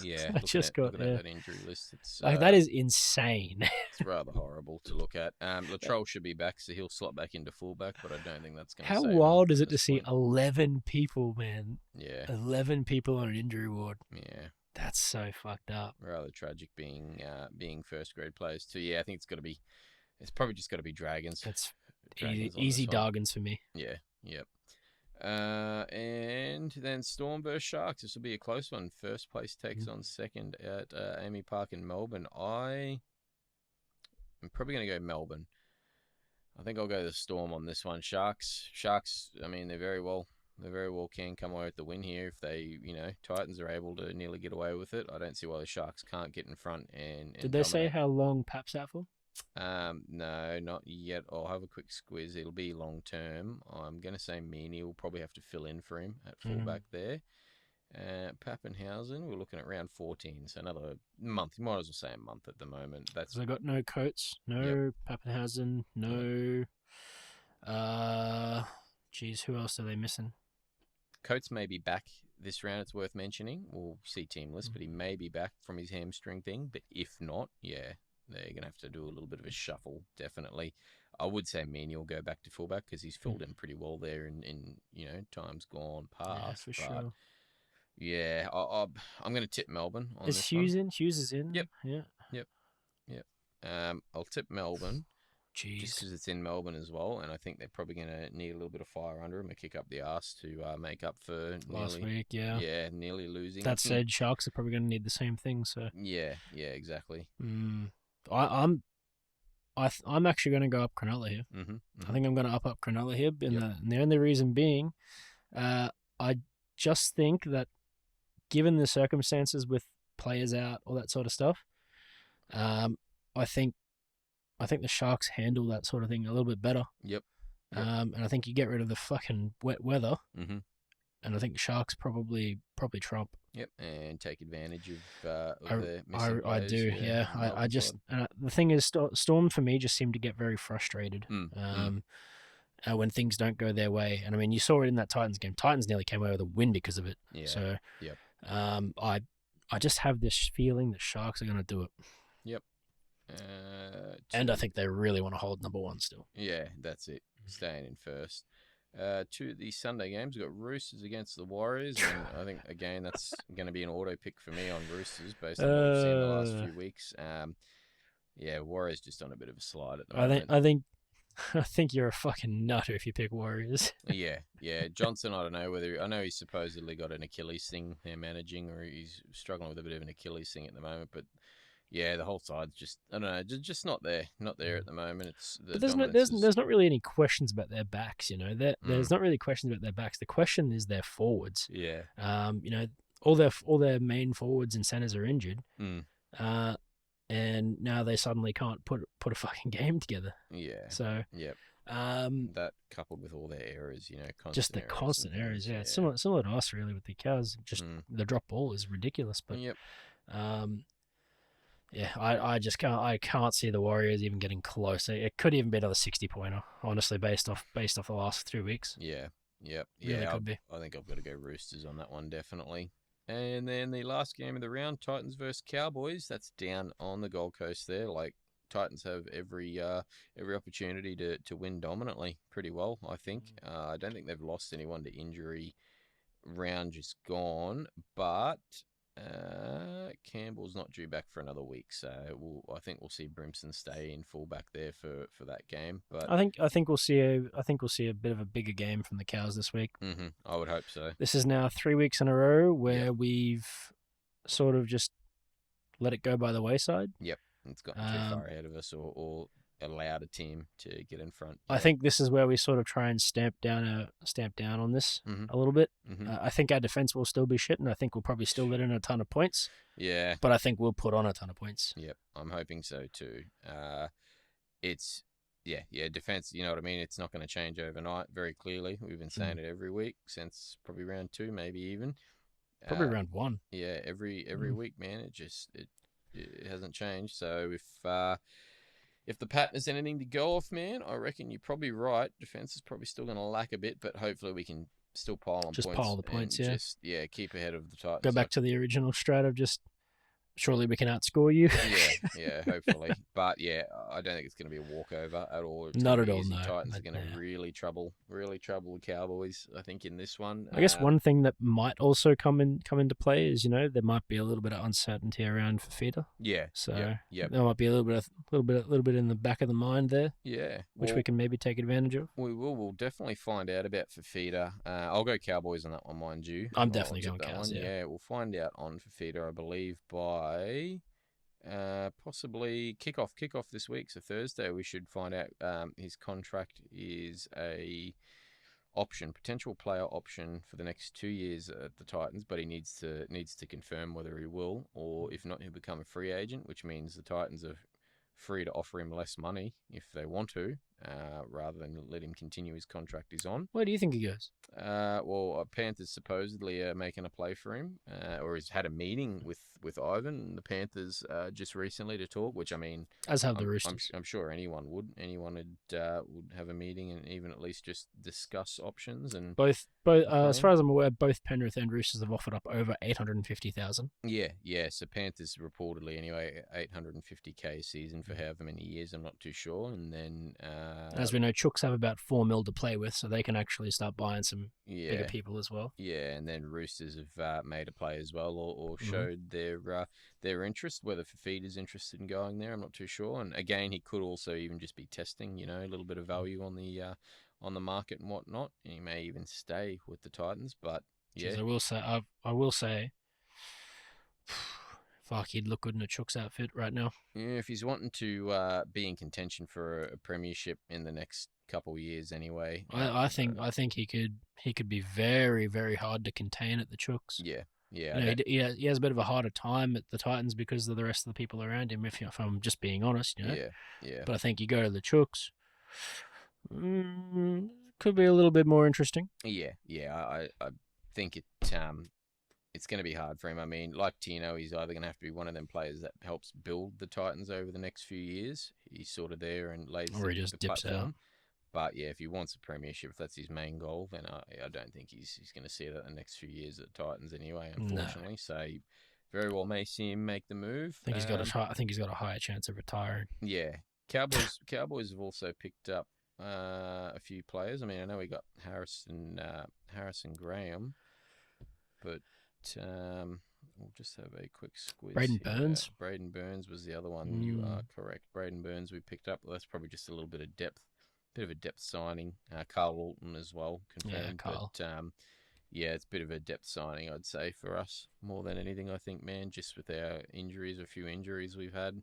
yeah. I just got looking at that injury list. It's that is insane. it's rather horrible to look at. Latrell should be back, so he'll slot back into fullback, but I don't think that's going to. How save wild him is at it to this see point. 11 people, man? Yeah, 11 people on an injury ward. yeah. That's so fucked up. Rather tragic being first grade players too. Yeah, I think it's probably just got to be Dragons. It's Dragons on easy this one. Dargans for me. Yeah, yep. And then Storm versus Sharks. This will be a close one. First place takes on second at Amy Park in Melbourne. I'm probably going to go Melbourne. I think I'll go the Storm on this one. Sharks. I mean, they very well can come away with the win here if they, Titans are able to nearly get away with it. I don't see why the Sharks can't get in front and Did they say dominate. how long Pap's out for? No, not yet. I'll have a quick squiz. It'll be long term. I'm going to say Meany will probably have to fill in for him at fullback there. Pappenhausen, we're looking at round 14, so another month. You might as well say a month at the moment. That's They got no Coates, no Pappenhausen, no. Who else are they missing? Coates may be back this round. It's worth mentioning. We'll see team list, but he may be back from his hamstring thing. But if not, yeah, they're going to have to do a little bit of a shuffle, definitely. I would say Meany will go back to fullback because he's filled in pretty well there in times gone past. Yeah, for sure. Yeah, I'm going to tip Melbourne on Is this Hughes one. in? Hughes is in? Yep. Yeah. I'll tip Melbourne just Jeez. because it's in Melbourne as well, and I think they're probably going to need a little bit of fire under them, a kick up the arse to make up for Last week, yeah. nearly losing. That said, Sharks are probably going to need the same thing. So yeah, exactly. I'm actually going to go up Cronulla here. I think I'm going to up Cronulla here, and the only reason being, I just think that given the circumstances with players out, all that sort of stuff, I think the Sharks handle that sort of thing a little bit better. Yep. And I think you get rid of the fucking wet weather, Mm-hmm. and I think Sharks probably trump. Yep, and take advantage of the missing I players. do, yeah. I just the thing is, Storm for me just seem to get very frustrated. When things don't go their way, and I mean, you saw it in that Titans game. Titans nearly came away with a win because of it. Yeah. So, yep. I just have this feeling that Sharks are going to do it. Yep. And I think they really want to hold number one still. Yeah, that's it. Staying in first. To the Sunday games, we've got Roosters against the Warriors, and I think again that's going to be an auto pick for me on Roosters based on what we've seen the last few weeks. Yeah, Warriors just on a bit of a slide at the moment. I think you're a fucking nutter if you pick Warriors. Yeah. Johnson, I don't know whether I know he's supposedly got an Achilles thing they're managing, or he's struggling with a bit of an Achilles thing at the moment, but. Yeah, the whole side's just I don't know, just not there at the moment. It's but there's not really any questions about their backs, you know. There's not really questions about their backs. The question is their forwards. Yeah. You know, all their main forwards and centers are injured. And now they suddenly can't put a fucking game together. Yeah. So. Yep. That coupled with all their errors, you know, just the constant errors. Yeah, it's similar to us really with the Cows. Just the drop ball is ridiculous, but. Yep. Yeah, I just can't see the Warriors even getting close. It could even be another 60-pointer, honestly, based off the last 3 weeks. Yeah, yep, really could be. I think I've got to go Roosters on that one definitely. And then the last game of the round, Titans versus Cowboys. That's down on the Gold Coast there. Like Titans have every opportunity to win dominantly, pretty well. I think. I don't think they've lost anyone to injury. Round just gone, but. Campbell's not due back for another week, so I think we'll see Brimson stay in fullback there for that game. But I think we'll see a bit of a bigger game from the Cows this week. Mm-hmm. I would hope so. This is now 3 weeks in a row where we've sort of just let it go by the wayside. Yep, it's gotten too far ahead of us, or allowed a team to get in front. I think this is where we sort of try and stamp down on this a little bit. I think our defense will still be shit, and I think we'll probably still let in a ton of points. Yeah, but I think we'll put on a ton of points. Yep, I'm hoping so too. It's defense. You know what I mean? It's not going to change overnight. Very clearly, we've been saying it every week since probably round 2, maybe even. Probably round 1. Yeah, every week, man. It hasn't changed. So if the pattern is anything to go off, man, I reckon you're probably right. Defense is probably still going to lack a bit, but hopefully we can still pile on points. Just pile the points, yeah. Keep ahead of the Titans. Go back to the original strat of just surely we can outscore you. yeah, hopefully. But yeah, I don't think it's going to be a walkover at all. Not at all, no. Titans are going to really trouble the Cowboys, I think, in this one. I guess one thing that might also come into play is, you know, there might be a little bit of uncertainty around Fafita. Yeah. So there might be a little bit in the back of the mind there. Yeah. Which we can maybe take advantage of. We will. We'll definitely find out about Fafita. I'll go Cowboys on that one, mind you. I'm definitely going Cows, yeah. We'll find out on Fafita, I believe, by possibly kickoff this week. So Thursday we should find out. His contract is a potential player option for the next 2 years at the Titans, but he needs to confirm whether he will, or if not, he'll become a free agent, which means the Titans are free to offer him less money if they want to, rather than let him continue his contract he's on. Where do you think he goes? Panthers supposedly are making a play for him, or has had a meeting with Ivan and the Panthers just recently to talk, which I mean, as have the Roosters. I'm sure anyone would have a meeting and even at least just discuss options. And both as far as I'm aware, both Penrith and Roosters have offered up over 850,000. Yeah. So Panthers reportedly anyway 850K a season for however many years. I'm not too sure. And then as we know, Chooks have about 4 mil to play with, so they can actually start buying some bigger people as well. Yeah, and then Roosters have made a play as well, or showed their interest. Whether Fafita's interested in going there, I'm not too sure. And again, he could also even just be testing, you know, a little bit of value on the market and whatnot. And he may even stay with the Titans. But yeah, I will say, fuck, he'd look good in a Chooks outfit right now. Yeah, if he's wanting to be in contention for a premiership in the next couple of years, anyway. I think he could be very, very hard to contain at the Chooks. Yeah, Yeah, You know, he has a bit of a harder time at the Titans because of the rest of the people around him. If I'm just being honest, you know. yeah, yeah, But I think you go to the Chooks, could be a little bit more interesting. yeah. I think it's going to be hard for him. I mean, like Tino, he's either going to have to be one of them players that helps build the Titans over the next few years. He's sort of there and lays Or he just the dips out. platform. But yeah, if he wants a premiership, if that's his main goal, then I don't think he's going to see that in the next few years at the Titans anyway. Unfortunately, No. so you very well may see him make the move. I think he's got a higher chance of retiring. Yeah, Cowboys have also picked up a few players. I mean, I know we got Harrison Graham, but we'll just have a quick squiz. Braden here. Burns. Braden Burns was the other one. You are correct. Braden Burns we picked up. Well, that's probably just a little bit of depth. Bit of a depth signing. Carl Alton as well, confirmed. Yeah, Carl. But yeah, it's a bit of a depth signing, I'd say, for us more than anything. I think, man, just with our injuries, a few injuries we've had,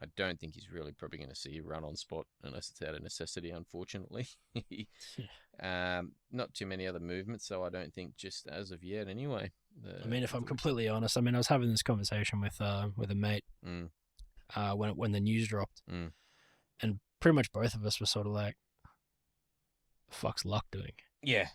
I don't think he's really probably going to see a run on spot unless it's out of necessity, unfortunately. Not too many other movements, so I don't think just as of yet, anyway. I mean, if I'm completely honest, I mean, I was having this conversation with a mate when the news dropped, and pretty much both of us were sort of like, "The fuck's Luck doing?" Yeah.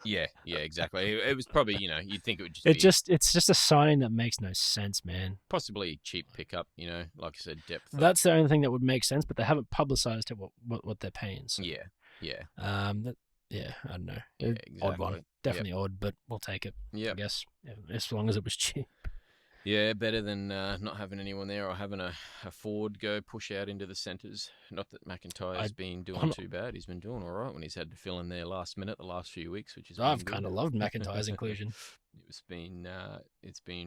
Yeah, exactly. It was probably, you'd think it would it's just a signing that makes no sense, man. Possibly cheap pickup, like I said, depth. That's the only thing that would make sense, but they haven't publicized what they're paying. So. Yeah. I don't know. Yeah, exactly. Odd one. Definitely odd, but we'll take it. Yeah. I guess, as long as it was cheap. Yeah, better than not having anyone there or having a forward go push out into the centres. Not that McIntyre's been doing too bad. He's been doing all right when he's had to fill in there last minute the last few weeks, which is I've kind of loved McIntyre's inclusion. It's been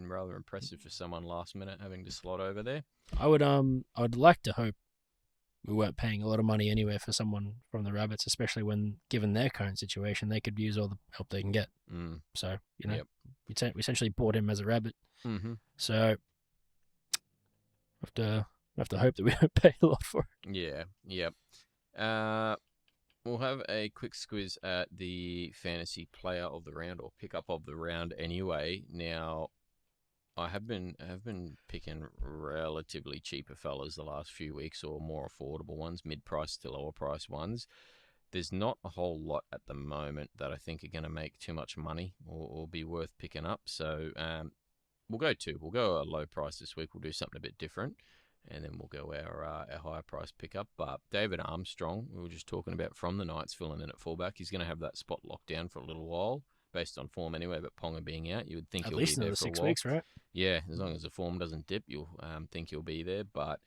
rather impressive for someone last minute having to slot over there. I would like to hope we weren't paying a lot of money anyway for someone from the Rabbits, especially when, given their current situation, they could use all the help they can get. So, we essentially bought him as a Rabbit. Mm-hmm. So, have to hope that we don't pay a lot for it. Yeah. We'll have a quick squiz at the fantasy player of the round or pickup of the round anyway. Now, I have been picking relatively cheaper fellas the last few weeks, or more affordable ones, mid-price to lower price ones. There's not a whole lot at the moment that I think are going to make too much money or be worth picking up. So we'll go a low price this week. We'll do something a bit different, and then we'll go our higher price pickup. But David Armstrong, we were just talking about from the Knights, filling in at fullback. He's going to have that spot locked down for a little while, based on form anyway, but Ponga being out, you would think he'll be there for 6 a while. weeks, right? Yeah, as long as the form doesn't dip, you'll think he'll be there. But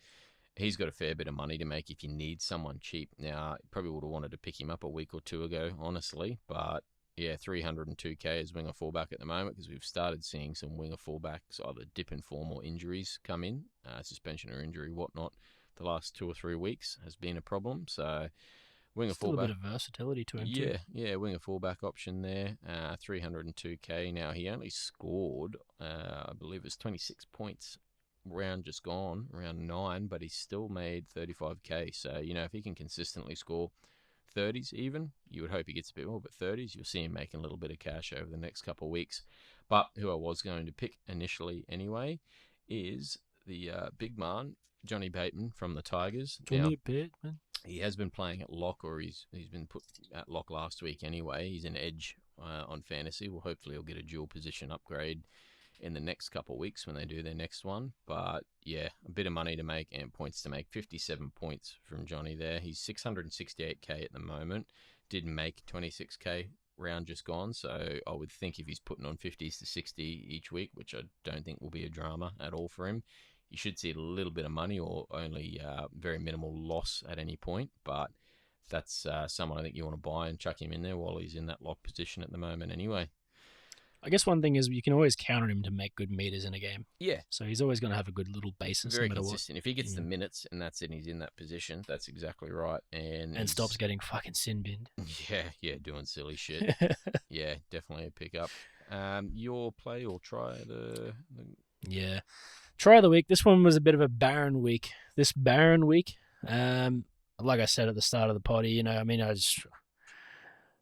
he's got a fair bit of money to make if you need someone cheap. Now, probably would have wanted to pick him up a week or two ago, honestly. But yeah, 302k as winger fullback at the moment, because we've started seeing some winger fullbacks either dip in form or injuries come in, suspension or injury, whatnot. The last 2 or 3 weeks has been a problem. So winger Still fullback, a bit of versatility to him too. Yeah, winger fullback option there. 302k. Now he only scored, I believe it's 26 points round just gone, round 9, but he's still made 35k. So if he can consistently score 30s even, you would hope he gets a bit more, but 30s, you'll see him making a little bit of cash over the next couple of weeks. But who I was going to pick initially anyway is the big man, Johnny Bateman from the Tigers. Johnny Bateman. He has been playing at lock, or he's been put at lock last week anyway. He's an edge on fantasy. Well, hopefully he'll get a dual position upgrade in the next couple of weeks when they do their next one. But yeah, a bit of money to make and points to make. 57 points from Johnny there. He's 668k at the moment. Did make 26k round just gone. So I would think if he's putting on 50s to 60 each week, which I don't think will be a drama at all for him, you should see a little bit of money or only very minimal loss at any point. But that's someone I think you want to buy and chuck him in there while he's in that lock position at the moment anyway. I guess one thing is you can always count on him to make good meters in a game. Yeah. So he's always going to have a good little basis. Very no matter consistent. what. If he gets the minutes and that's it, he's in that position, that's exactly right. And stops getting fucking sin binned. Yeah, doing silly shit. Yeah, definitely a pickup. Your play or try the... Yeah. Try of the week. This one was a bit of a barren week. Like I said at the start of the potty,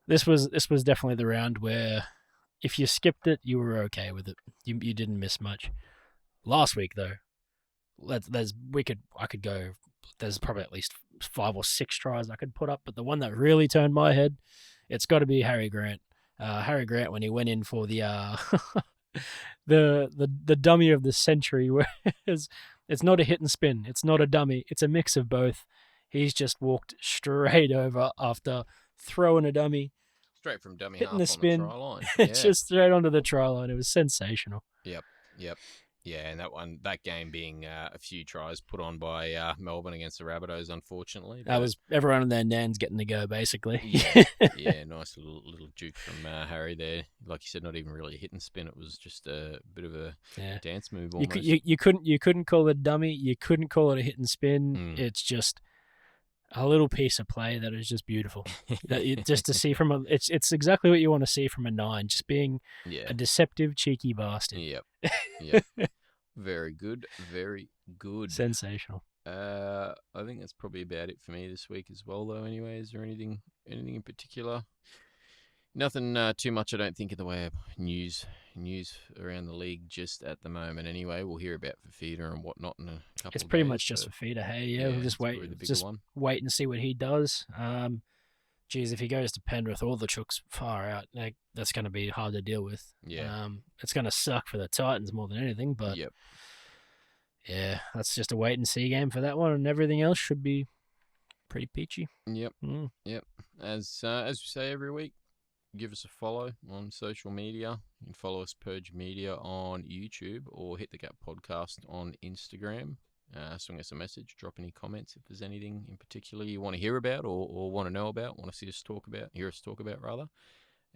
this was definitely the round where if you skipped it, you were okay with it. You didn't miss much. Last week though, I could go. There's probably at least 5 or 6 tries I could put up, but the one that really turned my head, it's got to be Harry Grant. Harry Grant when he went in for the the dummy of the century, where it's not a hit and spin, it's not a dummy, it's a mix of both. He's just walked straight over after throwing a dummy, Straight from dummy hitting half the on the spin, try line. it's Yeah. just straight onto the try line. It was sensational. Yep. Yeah, and that game being a few tries put on by Melbourne against the Rabbitohs, unfortunately. That was everyone and their nans getting to go, basically. Yeah, nice little juke from Harry there. Like you said, not even really a hit and spin. It was just a bit of a dance move almost. You couldn't call it a dummy. You couldn't call it a hit and spin. It's just a little piece of play that is just beautiful. Just to see it's exactly what you want to see from a 9, just being a deceptive, cheeky bastard. Yep. Very good. Sensational. I think that's probably about it for me this week as well, though. Anyway, is there anything in particular? Nothing too much, I don't think, in the way of news around the league just at the moment. Anyway, we'll hear about Fafita and whatnot in a couple. It's of pretty days, much just Fafita. Hey, we'll just wait and see what he does. Geez, if he goes to Penrith, all the chooks far out, that's going to be hard to deal with. Yeah. It's going to suck for the Titans more than anything, but yeah, that's just a wait and see game for that one, and everything else should be pretty peachy. Yep. As we say every week, give us a follow on social media. You can follow us, Purge Media, on YouTube, or Hit the Gap Podcast on Instagram. Swing us a message, drop any comments if there's anything in particular you want to hear about or want to know about, want to hear us talk about rather,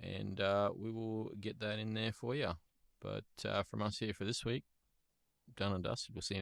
and we will get that in there for you. But from us here for this week, done and dusted. We'll see you